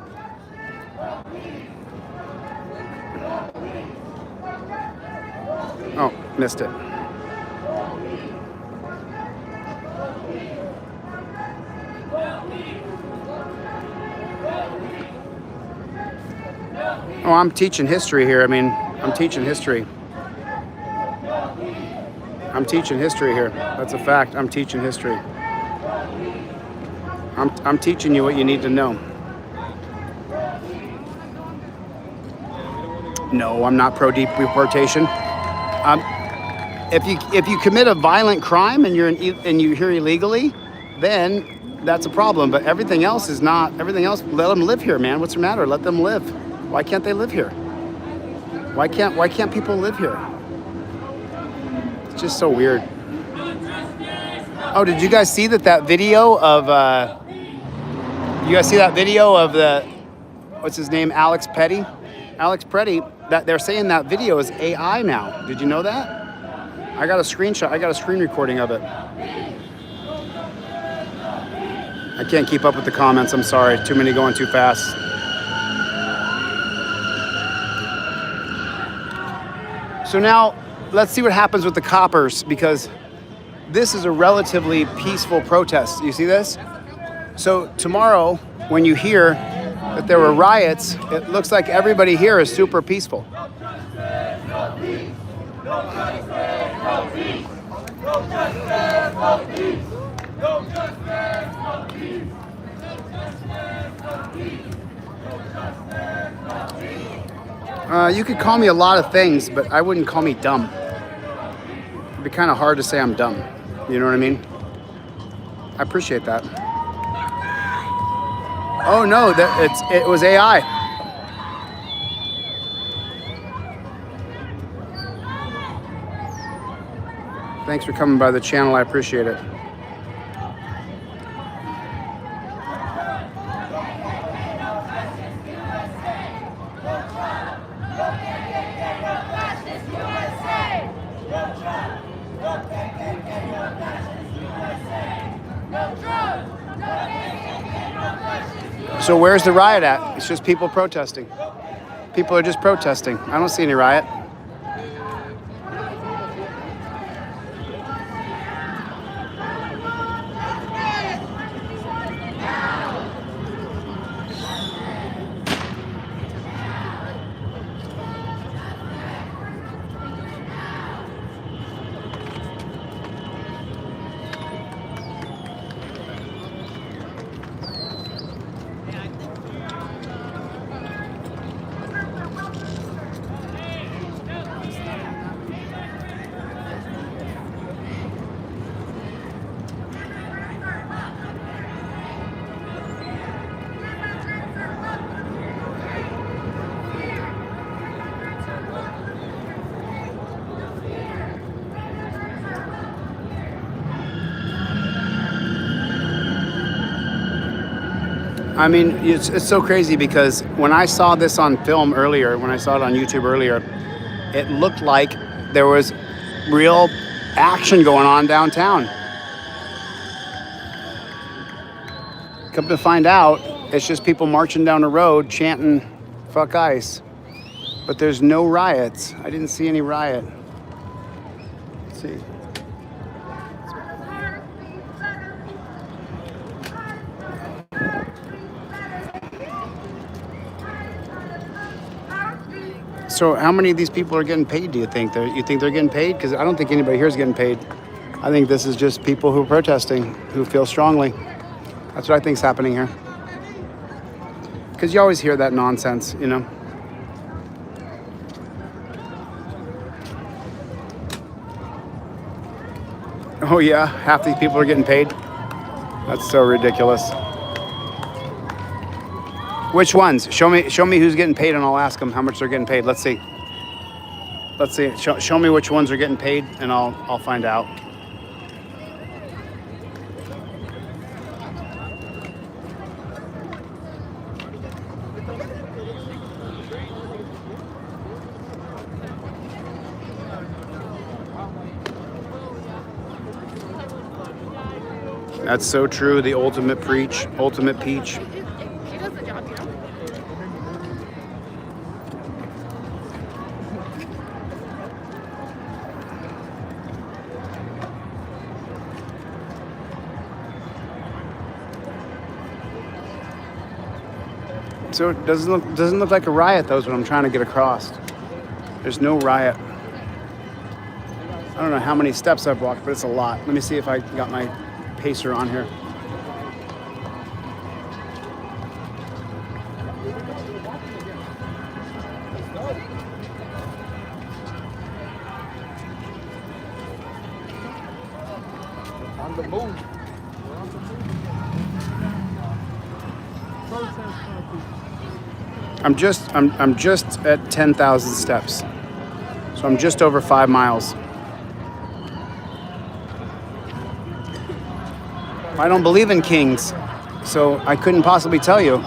Oh, missed it. Oh, I'm teaching history here. I mean, I'm teaching history. I'm teaching history here. That's a fact. I'm teaching history. I'm teaching you what you need to know. No, I'm not pro deep deportation. If you commit a violent crime and you're here illegally, then that's a problem. But everything else is not. Everything else, let them live here, man. What's the matter? Let them live. Why can't they live here? Why can't people live here? It's just so weird. Oh, did you guys see that video of? You guys see that video of what's his name, Alex Petty? Alex Petty. That they're saying that video is AI now. Did you know that? I got a screenshot. I got a screen recording of it. I can't keep up with the comments. I'm sorry. Too many going too fast. So now let's see what happens with the coppers, because this is a relatively peaceful protest. You see this? So tomorrow, when you hear that there were riots, it looks like everybody here is super peaceful. You could call me a lot of things, but I wouldn't call me dumb. It'd be kind of hard to say I'm dumb. You know what I mean? I appreciate that. Oh no, it was AI. Thanks for coming by the channel. I appreciate it. So where's the riot at? It's just people protesting. People are just protesting. I don't see any riot. I mean, it's so crazy because when I saw this on film earlier, when I saw it on YouTube earlier, it looked like there was real action going on downtown. Come to find out, it's just people marching down the road chanting, "Fuck ICE." But there's no riots. I didn't see any riot. Let's see. So how many of these people are getting paid, do you think? You think they're getting paid? Because I don't think anybody here is getting paid. I think this is just people who are protesting, who feel strongly. That's what I think is happening here. Because you always hear that nonsense, you know? Oh yeah, half these people are getting paid? That's so ridiculous. Which ones? Show me who's getting paid and I'll ask them how much they're getting paid. Let's see. Show me which ones are getting paid and I'll find out. That's so true. The ultimate peach. She does the job, you know? So it doesn't look like a riot, though, is what I'm trying to get across. There's no riot. I don't know how many steps I've walked, but it's a lot. Let me see if I got my pacer on here. On the move. I'm just at 10,000 steps. So I'm just over 5 miles. I don't believe in kings, so I couldn't possibly tell you.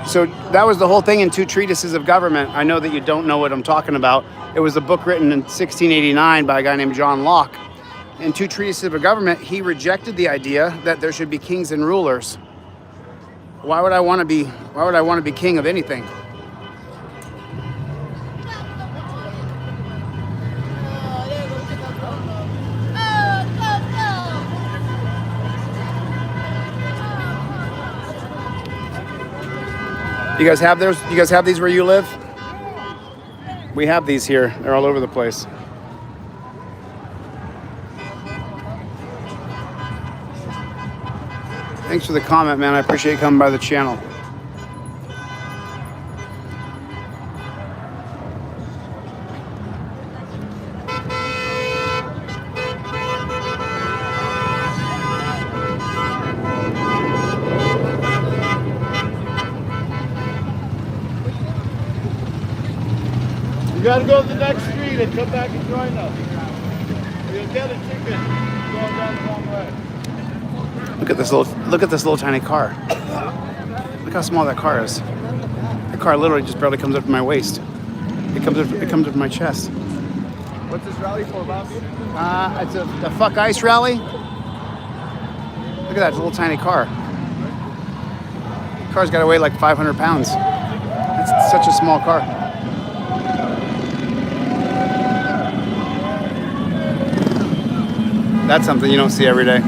So that was the whole thing in Two Treatises of Government. I know that you don't know what I'm talking about. It was a book written in 1689 by a guy named John Locke. In Two Treatises of Government, he rejected the idea that there should be kings and rulers. Why would I want to be king of anything? You guys have those? You guys have these where you live? We have these here. They're all over the place. Thanks for the comment, man. I appreciate you coming by the channel. You gotta go to the next street and come back and join us. Or you'll get a ticket going down the wrong way. Look at this little tiny car. Look how small that car is. The car literally just barely comes up to my waist. It comes up to my chest. What's this rally for, Bobby? It's a fuck ice rally. Look at that little tiny car. The car's got to weigh like 500 pounds. It's such a small car. That's something you don't see every day.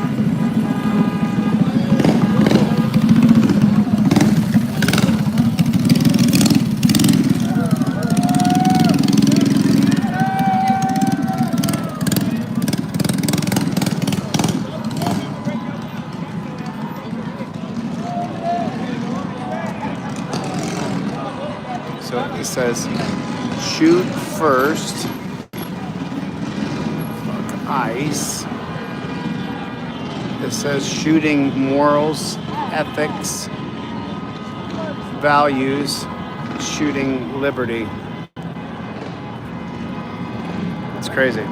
So it says, shoot first, fuck ice. It says shooting morals, ethics, values, shooting liberty. It's crazy.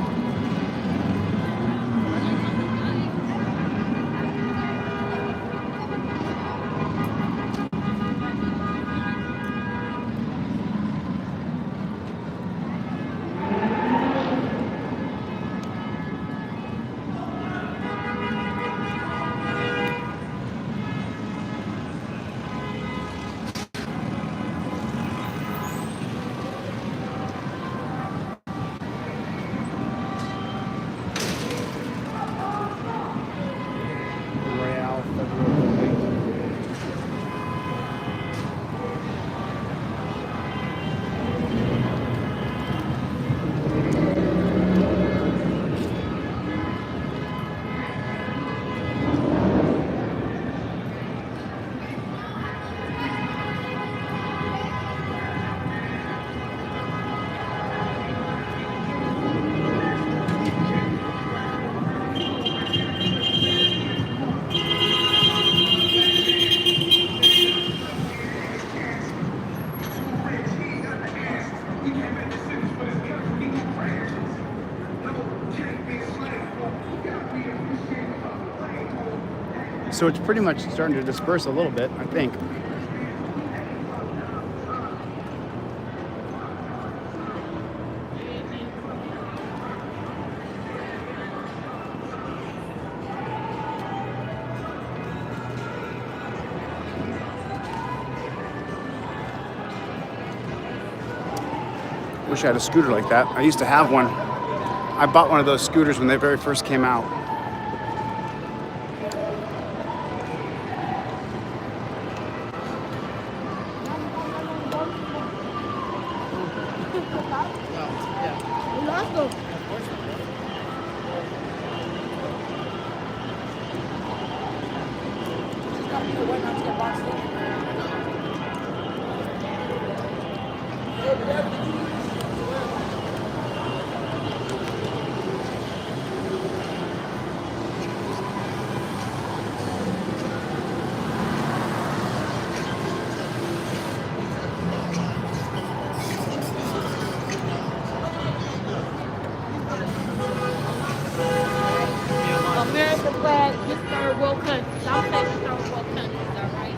So it's pretty much starting to disperse a little bit, I think. Wish I had a scooter like that. I used to have one. I bought one of those scooters when they very first came out. American flag, this third world country. I'm saying third world countries, all right?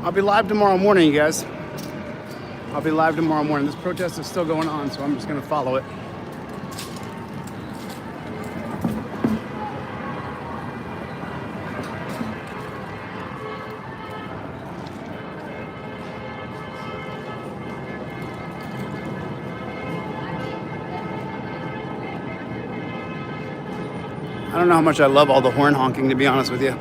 I'll be live tomorrow morning, you guys. I'll be live tomorrow morning. This protest is still going on, so I'm just gonna follow it. I don't know how much I love all the horn honking, to be honest with you.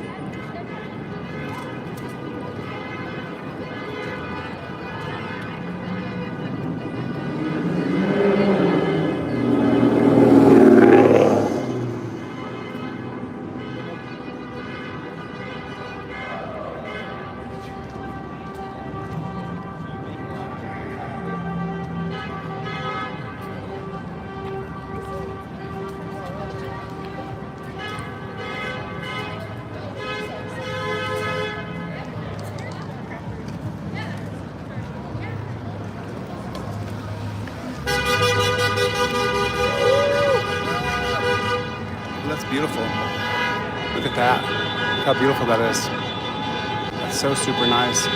That's beautiful. Look at that. Look how beautiful that is. That's so super nice.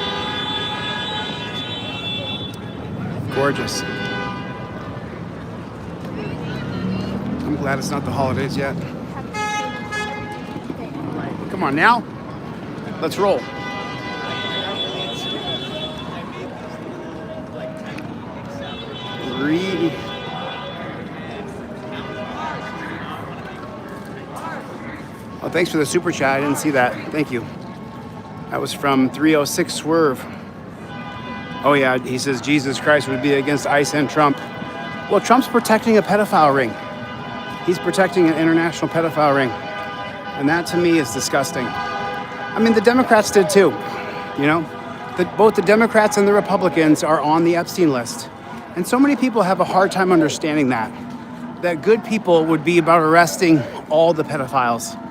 Gorgeous. I'm glad it's not the holidays yet. Come on now. Let's roll. Read. Oh, thanks for the super chat. I didn't see that. Thank you. That was from 306 Swerve. Oh yeah, he says Jesus Christ would be against ICE and Trump. Well, Trump's protecting a pedophile ring. He's protecting an international pedophile ring. And that to me is disgusting. I mean, the Democrats did too. You know, both the Democrats and the Republicans are on the Epstein list. And so many people have a hard time understanding that good people would be about arresting all the pedophiles.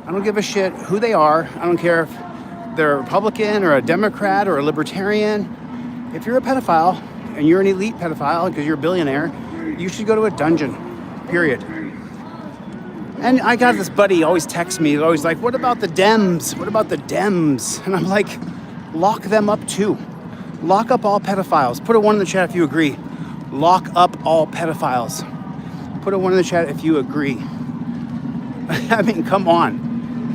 I don't give a shit who they are. I don't care if they're a Republican or a Democrat or a Libertarian. If you're a pedophile and you're an elite pedophile because you're a billionaire, you should go to a dungeon, period. And I got this buddy, he always texts me, he's always like, what about the Dems? What about the Dems? And I'm like, lock them up too. Lock up all pedophiles. Put a 1 in the chat if you agree. Lock up all pedophiles. Put a 1 in the chat if you agree. I mean, come on.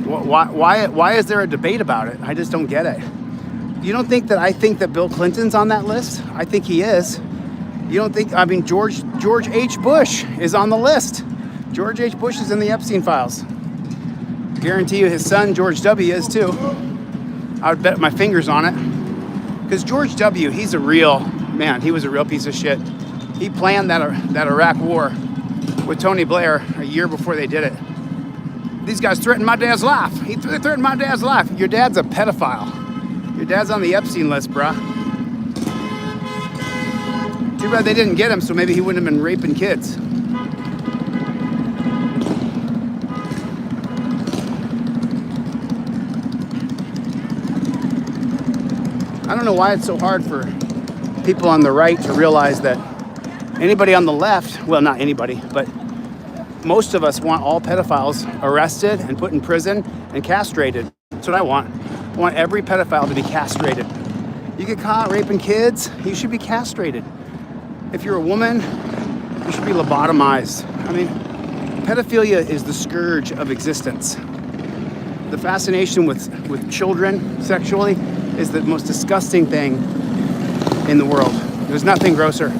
Why is there a debate about it? I just don't get it. You don't think that I think that Bill Clinton's on that list? I think he is. You don't think, I mean, George H. Bush is on the list. George H. Bush is in the Epstein files. Guarantee you his son, George W. is too. I would bet my fingers on it. Because George W., he's a real, man, he was a real piece of shit. He planned that Iraq war with Tony Blair a year before they did it. These guys threatened my dad's life. They threatened my dad's life. Your dad's a pedophile. Your dad's on the Epstein list, bruh. Too bad they didn't get him, so maybe he wouldn't have been raping kids. I don't know why it's so hard for people on the right to realize that anybody on the left, well, not anybody, but most of us want all pedophiles arrested and put in prison and castrated. That's what I want. I want every pedophile to be castrated. You get caught raping kids, you should be castrated. If you're a woman, you should be lobotomized. I mean, pedophilia is the scourge of existence. The fascination with children sexually is the most disgusting thing in the world. There's nothing grosser.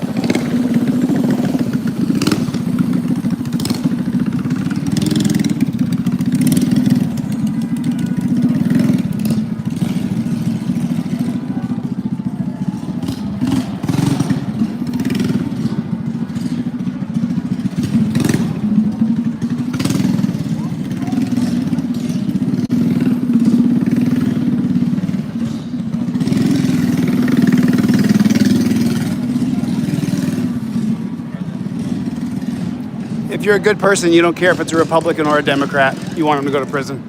If you're a good person, you don't care if it's a Republican or a Democrat. You want them to go to prison,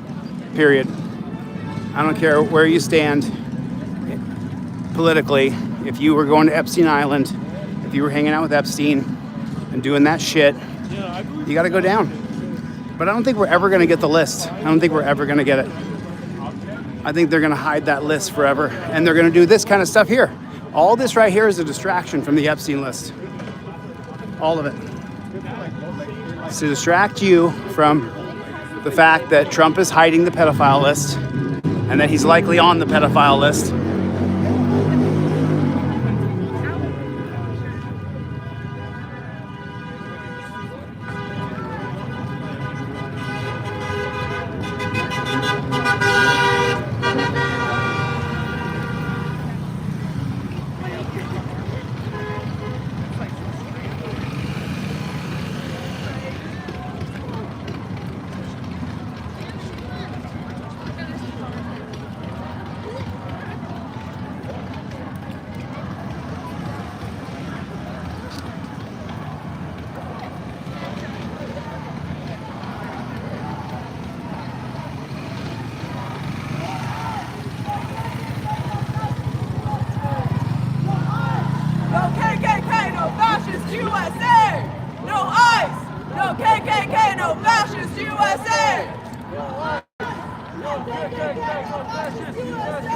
period. I don't care where you stand politically. If you were going to Epstein Island, if you were hanging out with Epstein and doing that shit, you got to go down. But I don't think we're ever going to get the list. I don't think we're ever going to get it. I think they're going to hide that list forever, and they're going to do this kind of stuff here. All this right here is a distraction from the Epstein list. All of it. It's to distract you from the fact that Trump is hiding the pedophile list and that he's likely on the pedophile list. USA! No ICE! No KKK! No fascist USA! No ICE! No KKK! No fascist USA! No ICE! No KKK! No fascist USA! No ICE! No KKK! No fascist USA! No ICE! No KKK! No fascist USA! No ICE! No KKK! No fascist USA!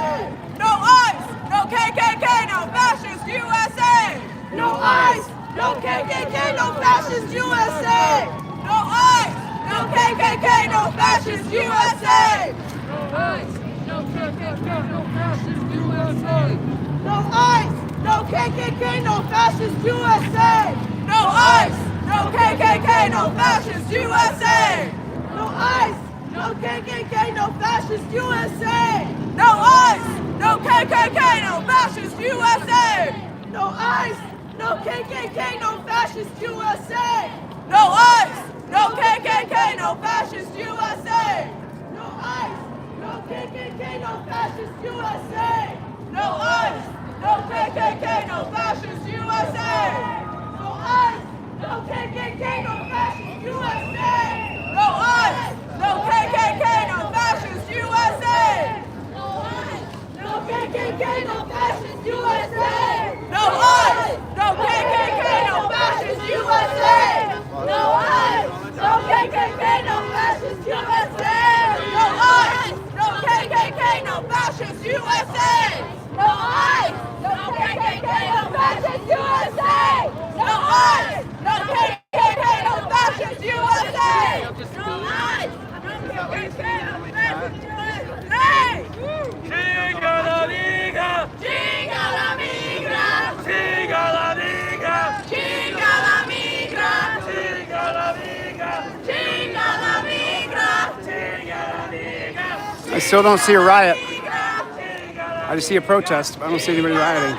No ICE! No KKK, no fascist USA! No ICE! No KKK, no fascist USA! No ICE! No KKK, no fascist USA! No ICE! No KKK, no fascist USA! No ICE! No KKK, no fascist USA! No ICE! No KKK, no fascist USA! No ICE! No KKK, no fascist USA! No ICE! No KKK, no fascist USA! No ICE! No KKK, no fascist USA! No ICE! No KKK, no fascist USA! No ICE! No KKK, no fascist USA! No ICE! No KKK, no fascist USA! No ICE! No KKK, no fascist USA! No ICE! No KKK, no fascist USA! No ICE! No KKK, no fascist USA! No ICE! No KKK, no fascist USA! No ICE! No KKK, no fascist USA! Chinga la migra! Chinga la migra! Chinga la migra! still don't see a riot. I just see a protest, but I don't see anybody rioting.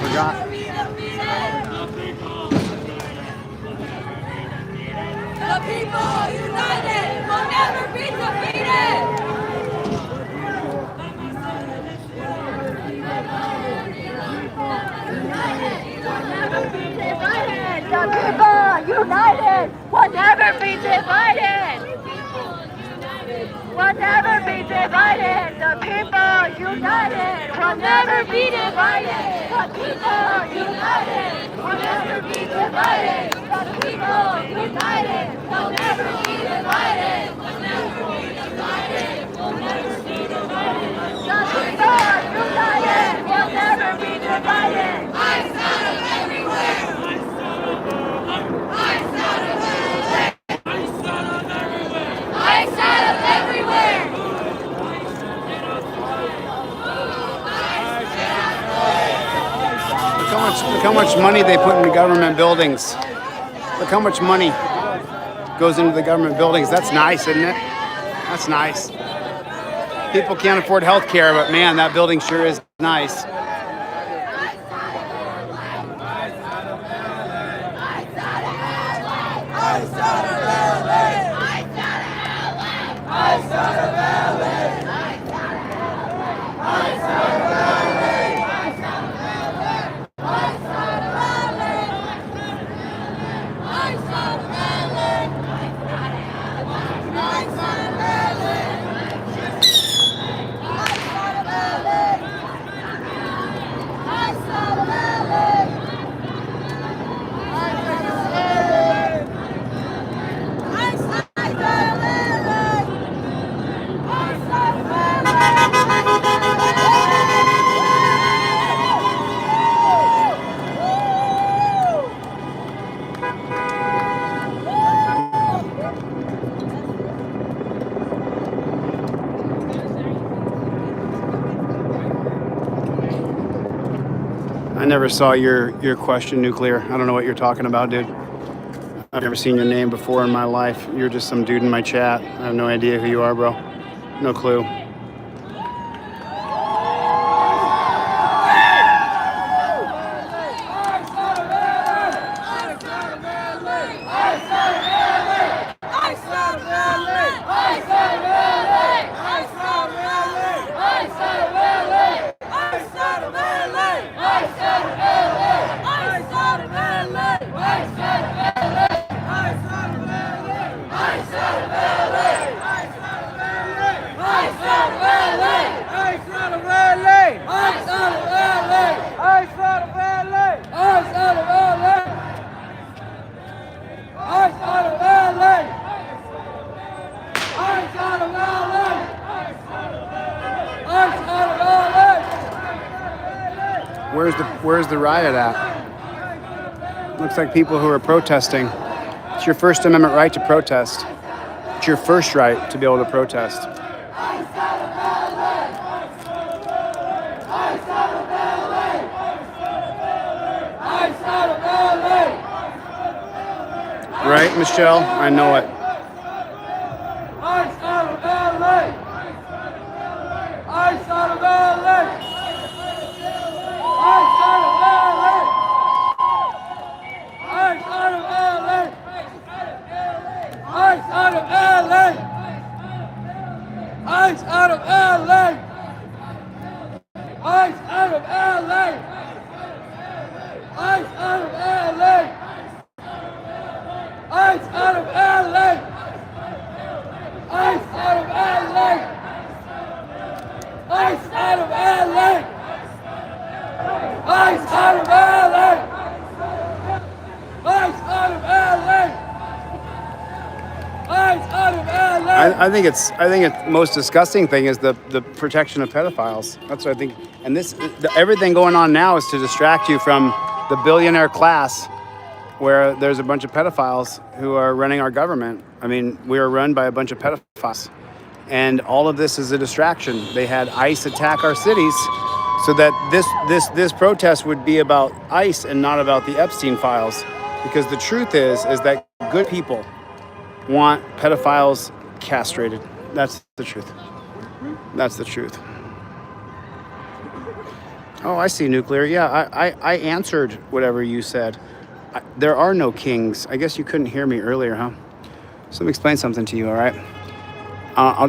Forgot. The people united will never be defeated. The people united will never be divided. Will never be divided. The people united will never be divided. The people united will never be divided. The people united will never be divided. Will never be divided. Will never be divided. The people united will never be divided. I sound of everywhere. I sound of everywhere. I sound of everywhere. Look how much money they put into government buildings. Look how much money goes into the government buildings. That's nice, isn't it? That's nice. People can't afford health care, but man, that building sure is nice. I never saw your question, Nuclear. I don't know what you're talking about, dude. I've never seen your name before in my life. You're just some dude in my chat. I have no idea who you are, bro. No clue. Where's the riot at? Looks like people who are protesting. It's your First Amendment right to protest. It's your first right to be able to protest. Right, Michelle? I know it. I think it's most disgusting thing is the protection of pedophiles. That's what I think. And everything going on now is to distract you from the billionaire class, where there's a bunch of pedophiles who are running our government. I mean, we are run by a bunch of pedophiles, and all of this is a distraction. They had ICE attack our cities, so that this protest would be about ICE and not about the Epstein files, because the truth is that good people want pedophiles castrated. That's the truth. That's the truth. Oh, I see nuclear. Yeah, I answered whatever you said. There are no kings. I guess you couldn't hear me earlier, huh? So let me explain something to you, all right?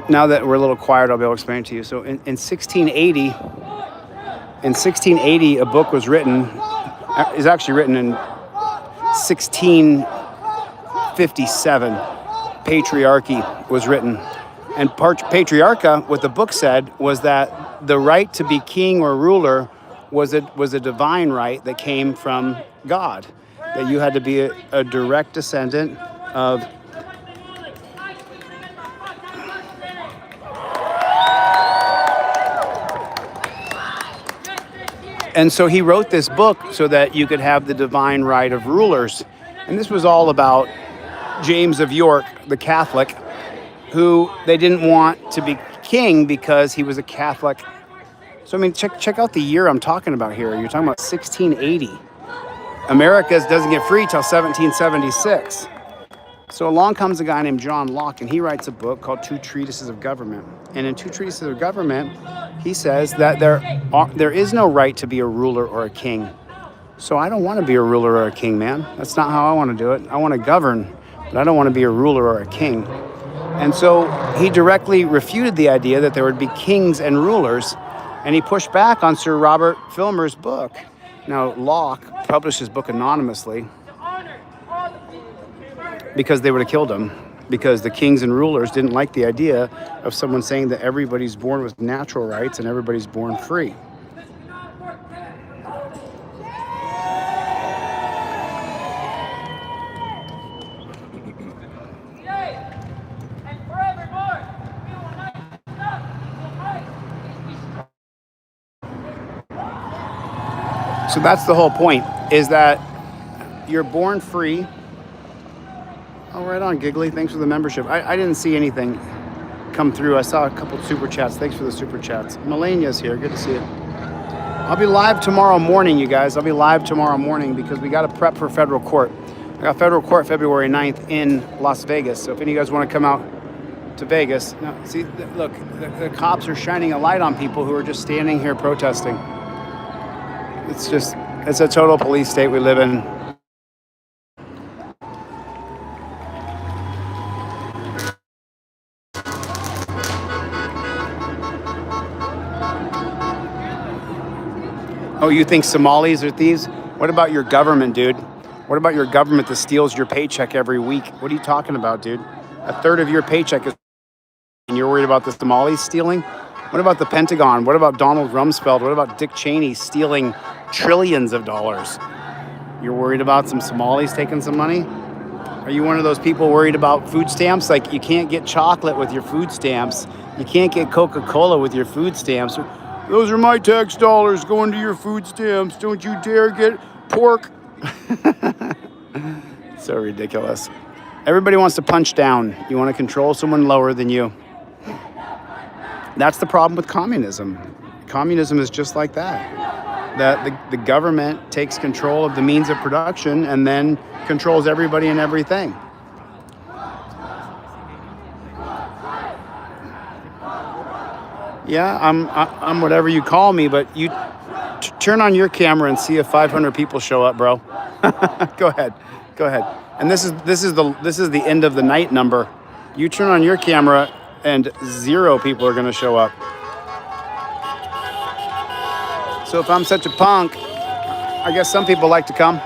Now that we're a little quiet, I'll be able to explain it to you. So in 1680, a book was written. It's actually written in 1657. Patriarchy was written. And Patriarcha, what the book said was that the right to be king or ruler was a divine right that came from God. That you had to be a direct descendant of. And so he wrote this book so that you could have the divine right of rulers. And this was all about James of York, the Catholic, who they didn't want to be king because he was a Catholic. So, I mean, check out the year I'm talking about here. You're talking about 1680. America doesn't get free till 1776. So along comes a guy named John Locke, and he writes a book called Two Treatises of Government. And in Two Treatises of Government, he says that there is no right to be a ruler or a king. So I don't want to be a ruler or a king, man. That's not how I want to do it. I want to govern, but I don't want to be a ruler or a king. And so he directly refuted the idea that there would be kings and rulers, and he pushed back on Sir Robert Filmer's book. Now, Locke published his book anonymously because they would have killed him, because the kings and rulers didn't like the idea of someone saying that everybody's born with natural rights and everybody's born free. So that's the whole point, is that you're born free. Oh, right on, Giggly. Thanks for the membership. I didn't see anything come through. I saw a couple super chats. Thanks for the super chats. Melania's here. Good to see you. I'll be live tomorrow morning, you guys. I'll be live tomorrow morning because we got to prep for federal court. I got federal court February 9th in Las Vegas. So if any of you guys want to come out to Vegas, now, see, look, the cops are shining a light on people who are just standing here protesting. It's a total police state we live in. Oh, you think Somalis are thieves? What about your government, dude? What about your government that steals your paycheck every week? What are you talking about, dude? A third of your paycheck is, and you're worried about the Somalis stealing? What about the Pentagon? What about Donald Rumsfeld? What about Dick Cheney stealing trillions of dollars? You're worried about some Somalis taking some money? Are you one of those people worried about food stamps? Like, you can't get chocolate with your food stamps. You can't get Coca-Cola with your food stamps. Those are my tax dollars going to your food stamps. Don't you dare get pork. So ridiculous. Everybody wants to punch down. You want to control someone lower than you. That's the problem with communism. Communism is just like that. That the government takes control of the means of production and then controls everybody and everything. Yeah, I'm whatever you call me, but you turn on your camera and see if 500 people show up, bro. Go ahead. And this is the end of the night number. You turn on your camera and 0 people are going to show up. So if I'm such a punk, I guess some people like to come.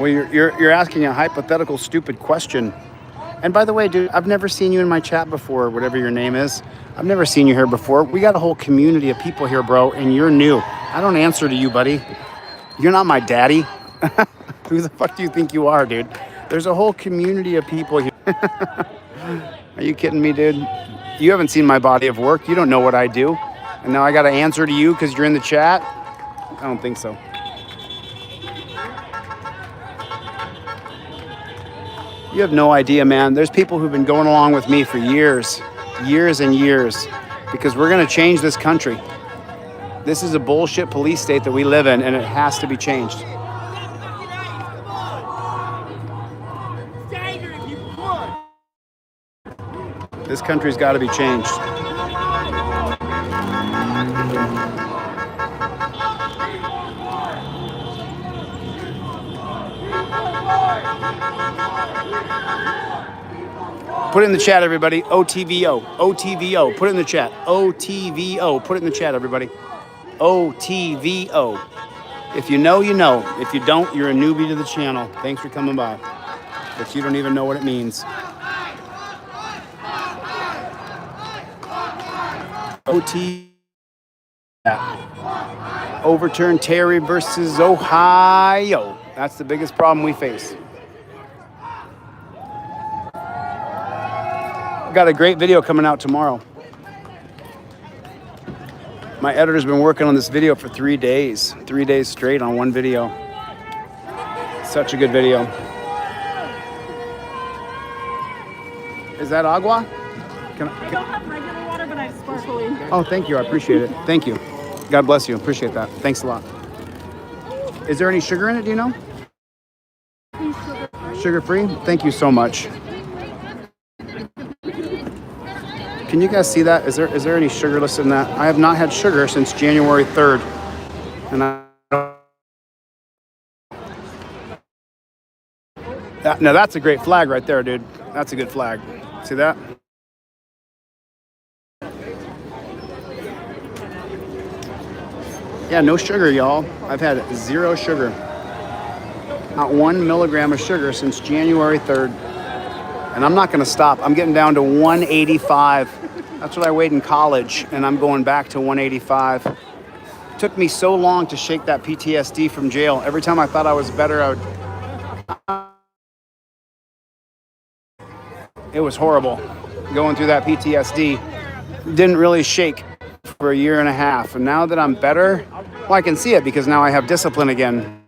Well, you're asking a hypothetical, stupid question. And by the way, dude, I've never seen you in my chat before, whatever your name is. I've never seen you here before. We got a whole community of people here, bro, and you're new. I don't answer to you, buddy. You're not my daddy. Who the fuck do you think you are, dude? There's a whole community of people here. Are you kidding me, dude? You haven't seen my body of work. You don't know what I do. And now I got to answer to you because you're in the chat? I don't think so. You have no idea, man. There's people who've been going along with me for years and years, because we're going to change this country. This is a bullshit police state that we live in, and it has to be changed. This country's got to be changed. Put it in the chat, everybody. OTVO. OTVO. Put it in the chat. OTVO. Put it in the chat, everybody. OTVO. If you know, you know. If you don't, you're a newbie to the channel. Thanks for coming by. But you don't even know what it means. OT. Overturn Terry versus Ohio. That's the biggest problem we face. Got a great video coming out tomorrow. My editor's been working on this video for 3 days. 3 days straight on one video. Such a good video. Is that agua? I don't have regular water, but I have sparkling. Oh, thank you. I appreciate it. Thank you. God bless you. Appreciate that. Thanks a lot. Is there any sugar in it? Do you know? Sugar-free? Thank you so much. Can you guys see that? Is there any sugar listed in that? I have not had sugar since January 3rd. And now that's a great flag right there, dude. That's a good flag. See that? Yeah, no sugar, y'all. I've had 0 sugar. Not 1 milligram of sugar since January 3rd. And I'm not gonna stop. I'm getting down to 185. That's what I weighed in college, and I'm going back to 185. It took me so long to shake that PTSD from jail. Every time I thought I was better, it was horrible. Going through that PTSD. Didn't really shake for a year and a half. And now that I'm better, well, I can see it because now I have discipline again.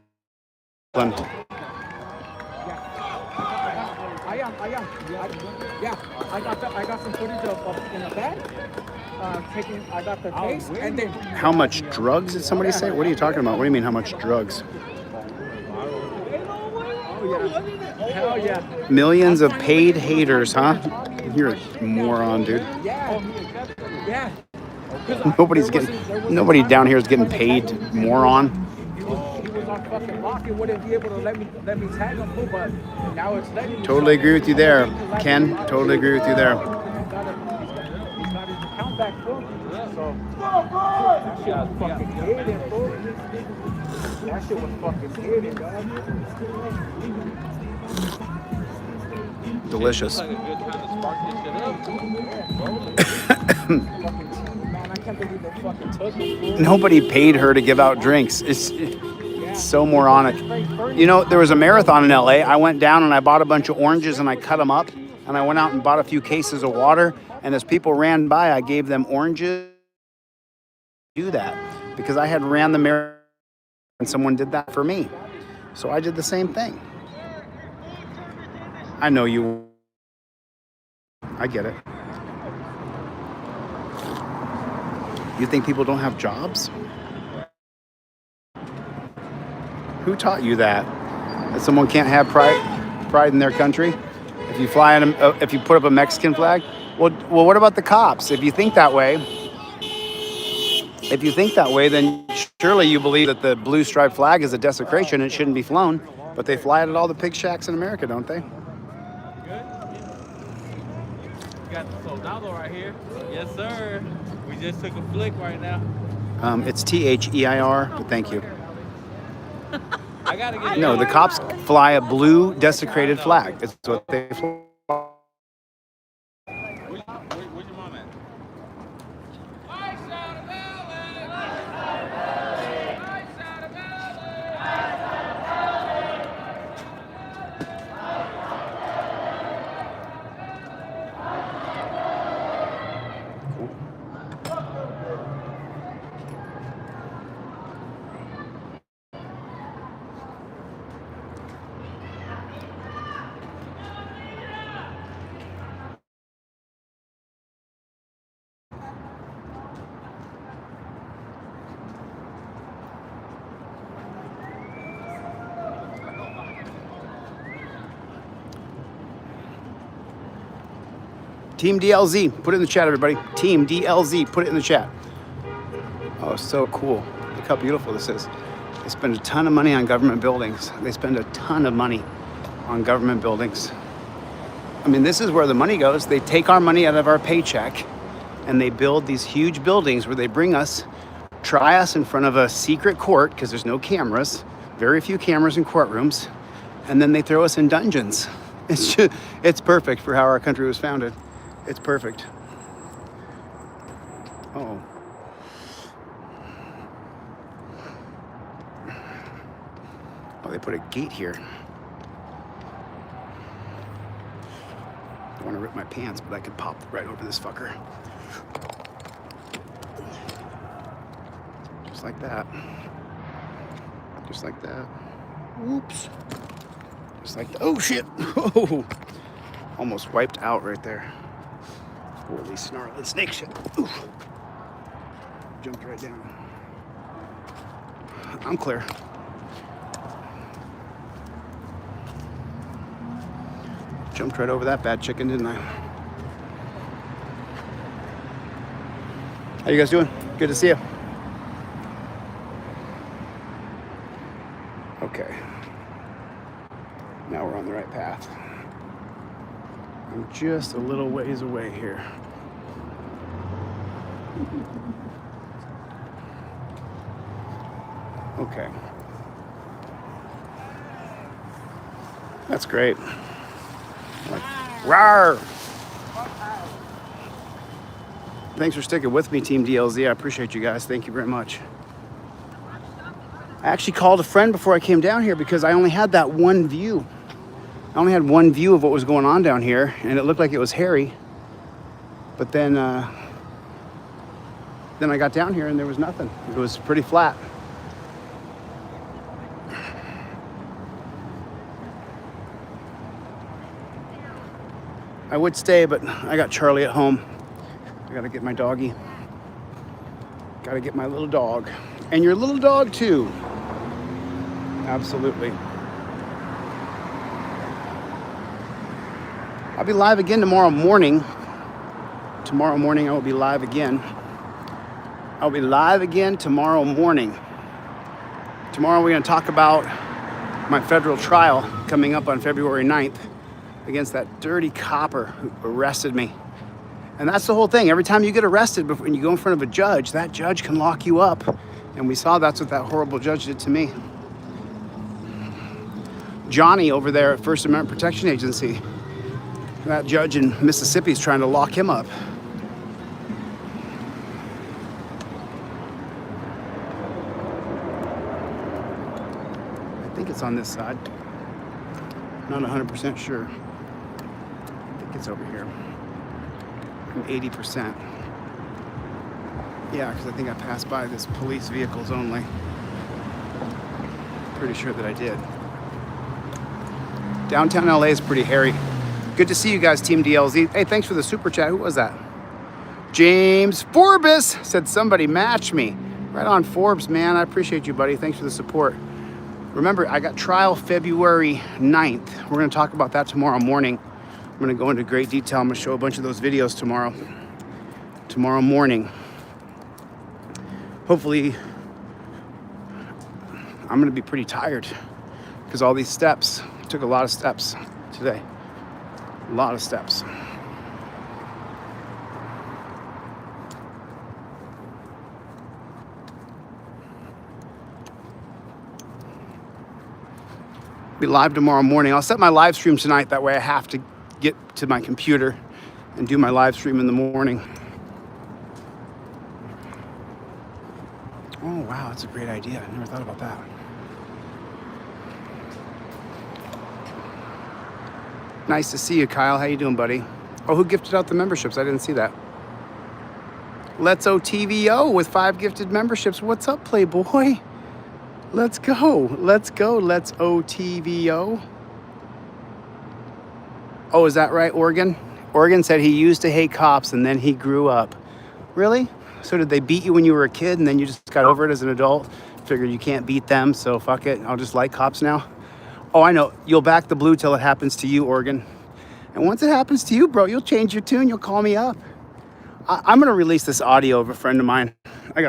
Yeah, I got some footage of in the bed. I got the case, and then. How much drugs did somebody say? What are you talking about? What do you mean, how much drugs? Hell yeah. Millions of paid haters, huh? You're a moron, dude. Yeah. Nobody down here is getting paid, moron. He was on fucking lock and wouldn't be able to let me tag him, but now it's letting me. Totally agree with you there, Ken. Totally agree with you there. He's got his account back for me, so that shit was fucking hidden, bro. That shit was fucking hidden, dog. Delicious. Nobody paid her to give out drinks. It's so moronic. You know, there was a marathon in LA. I went down and I bought a bunch of oranges and I cut them up. And I went out and bought a few cases of water. And as people ran by, I gave them oranges. Do that because I had ran the marathon and someone did that for me. So I did the same thing. I know you. I get it. You think people don't have jobs? Who taught you that? That someone can't have pride in their country? If you fly in if you put up a Mexican flag? Well, what about the cops? If you think that way, then surely you believe that the blue striped flag is a desecration and it shouldn't be flown. But they fly it at all the pig shacks in America, don't they? Got the soldado right here. Yes, sir. We just took a flick right now. It's THEIR, but thank you. I I gotta get No, the cops fly a blue desecrated flag. It's what they fly. Where's your mom at? Team DLZ, put it in the chat, everybody. Team DLZ, put it in the chat. Oh, so cool. Look how beautiful this is. They spend a ton of money on government buildings. They spend a ton of money on government buildings. I mean, this is where the money goes. They take our money out of our paycheck and they build these huge buildings where they bring us, try us in front of a secret court because there's no cameras, very few cameras in courtrooms, and then they throw us in dungeons. It's perfect for how our country was founded. It's perfect. Oh. Oh, they put a gate here. I want to rip my pants, but I could pop right over this fucker. Just like that. Just like that. Oops. Just like, oh shit. Oh. Almost wiped out right there. Holy snarling snake shit. Oof. Jumped right down. I'm clear. Jumped right over that bad chicken, didn't I? How you guys doing? Good to see you. Okay. Now we're on the right path. I'm just a little ways away here. Okay. That's great. Like, rawr! Thanks for sticking with me, Team DLZ. I appreciate you guys. Thank you very much. I actually called a friend before I came down here because I only had that one view. I only had one view of what was going on down here, and it looked like it was hairy. But then I got down here and there was nothing. It was pretty flat. I would stay, but I got Charlie at home. I gotta get my doggy. Gotta get my little dog. And your little dog too. Absolutely. I'll be live again tomorrow morning. Tomorrow morning I will be live again. I'll be live again tomorrow morning. Tomorrow we're going to talk about my federal trial coming up on February 9th against that dirty copper who arrested me. And that's the whole thing. Every time you get arrested and you go in front of a judge, that judge can lock you up. And we saw that's what that horrible judge did to me. Johnny over there at First Amendment Protection Agency, that judge in Mississippi is trying to lock him up. I think it's on this side. Not 100% sure. I think it's over here. I'm 80%. Yeah, because I think I passed by this police vehicles only. Pretty sure that I did. Downtown LA is pretty hairy. Good to see you guys, Team DLZ. Hey, thanks for the super chat. Who was that? James Forbes said somebody match me. Right on, Forbes, man. I appreciate you, buddy. Thanks for the support. Remember, I got trial February 9th. We're going to talk about that tomorrow morning. I'm going to go into great detail. I'm going to show a bunch of those videos tomorrow morning. Hopefully, I'm going to be pretty tired because all these steps, I took a lot of steps today. A lot of steps. Be live tomorrow morning. I'll set my live stream tonight. That way I have to get to my computer and do my live stream in the morning. Oh, wow, that's a great idea. I never thought about that. Nice to see you, Kyle. How you doing, buddy? Oh, who gifted out the memberships? I didn't see that. Let's OTVO with 5 gifted memberships. What's up, Playboy? Let's go. Let's go. Let's OTVO. Oh, is that right, Oregon? Oregon said he used to hate cops and then he grew up. Really? So did they beat you when you were a kid and then you just got over it as an adult? Figured you can't beat them, so fuck it. I'll just like cops now. Oh, I know. You'll back the blue till it happens to you, Oregon. And once it happens to you, bro, you'll change your tune. You'll call me up. I'm going to release this audio of a friend of mine. I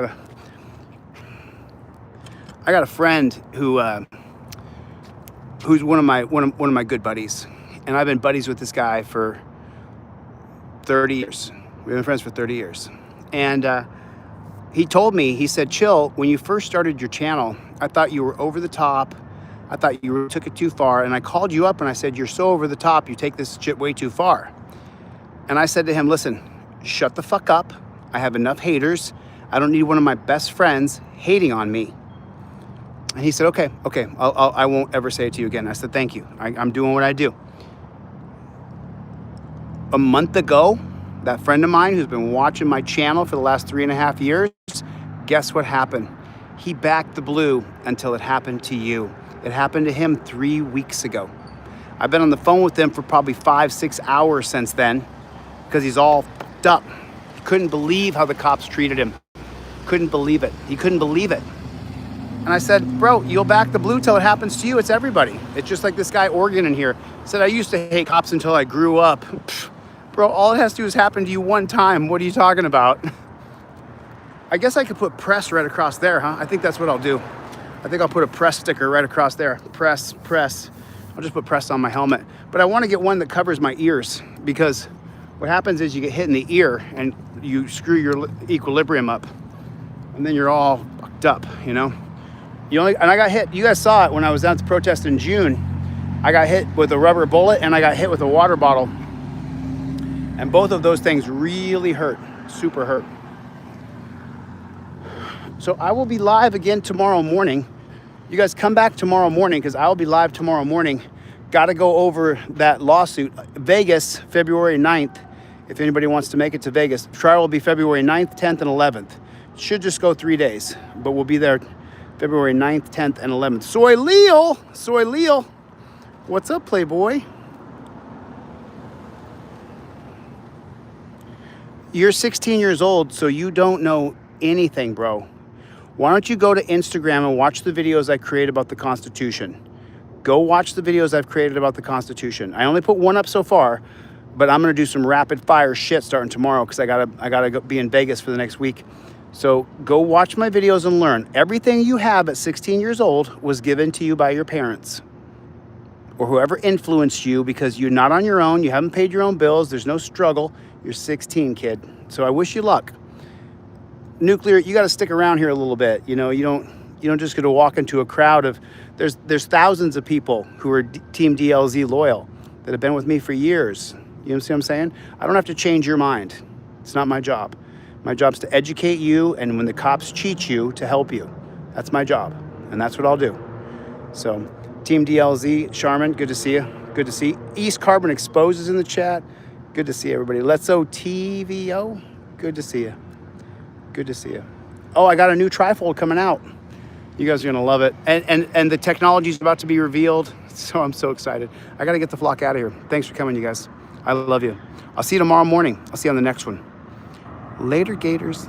got a friend who's one of my good buddies. And I've been buddies with this guy for 30 years. We've been friends for 30 years. And he told me, he said, Chille, when you first started your channel, I thought you were over the top. I thought you took it too far. And I called you up and I said, you're so over the top. You take this shit way too far. And I said to him, listen, shut the fuck up. I have enough haters. I don't need one of my best friends hating on me. And he said, okay, I won't ever say it to you again. I said, thank you. I'm doing what I do. A month ago, that friend of mine who's been watching my channel for the last 3.5 years, guess what happened? He backed the blue until it happened to you. It happened to him 3 weeks ago. I've been on the phone with him for probably 5-6 hours since then because he's all fucked up. He couldn't believe how the cops treated him. Couldn't believe it. He couldn't believe it. And I said, bro, you'll back the blue till it happens to you. It's everybody. It's just like this guy Oregon in here said, I used to hate cops until I grew up. Bro, all it has to do is happen to you one time. What are you talking about? I guess I could put press right across there, huh? I think that's what I'll do. I think I'll put a press sticker right across there. Press. I'll just put press on my helmet. But I want to get one that covers my ears because what happens is you get hit in the ear and you screw your equilibrium up. And then you're all fucked up, you know? And I got hit. You guys saw it when I was down at the protest in June. I got hit with a rubber bullet and I got hit with a water bottle. And both of those things really hurt, super hurt. So I will be live again tomorrow morning. You guys come back tomorrow morning because I will be live tomorrow morning. Got to go over that lawsuit. Vegas, February 9th, if anybody wants to make it to Vegas. Trial will be February 9th, 10th, and 11th. Should just go 3 days, but we'll be there February 9th, 10th, and 11th. Soy Leo. What's up, Playboy? You're 16 years old, so you don't know anything, bro. Why don't you go to Instagram and watch the videos I create about the Constitution? Go watch the videos I've created about the Constitution. I only put one up so far, but I'm gonna do some rapid fire shit starting tomorrow because I gotta go be in Vegas for the next week. So go watch my videos and learn. Everything you have at 16 years old was given to you by your parents or whoever influenced you because you're not on your own. You haven't paid your own bills. There's no struggle. You're 16, kid. So I wish you luck. Nuclear, you got to stick around here a little bit. You know, you don't just get to walk into a crowd of, there's thousands of people who are Team DLZ loyal that have been with me for years. You know what I'm saying? I don't have to change your mind. It's not my job. My job's to educate you, and when the cops cheat you, to help you. That's my job, and that's what I'll do. So, Team DLZ, Charmin, good to see you. Good to see. East Carbon Exposed is in the chat. Good to see everybody. Let's OTVO. Good to see you. Good to see you. Oh, I got a new trifold coming out. You guys are gonna love it. And the technology's about to be revealed. So I'm so excited. I gotta get the flock out of here. Thanks for coming, you guys. I love you. I'll see you tomorrow morning. I'll see you on the next one. Later, Gators.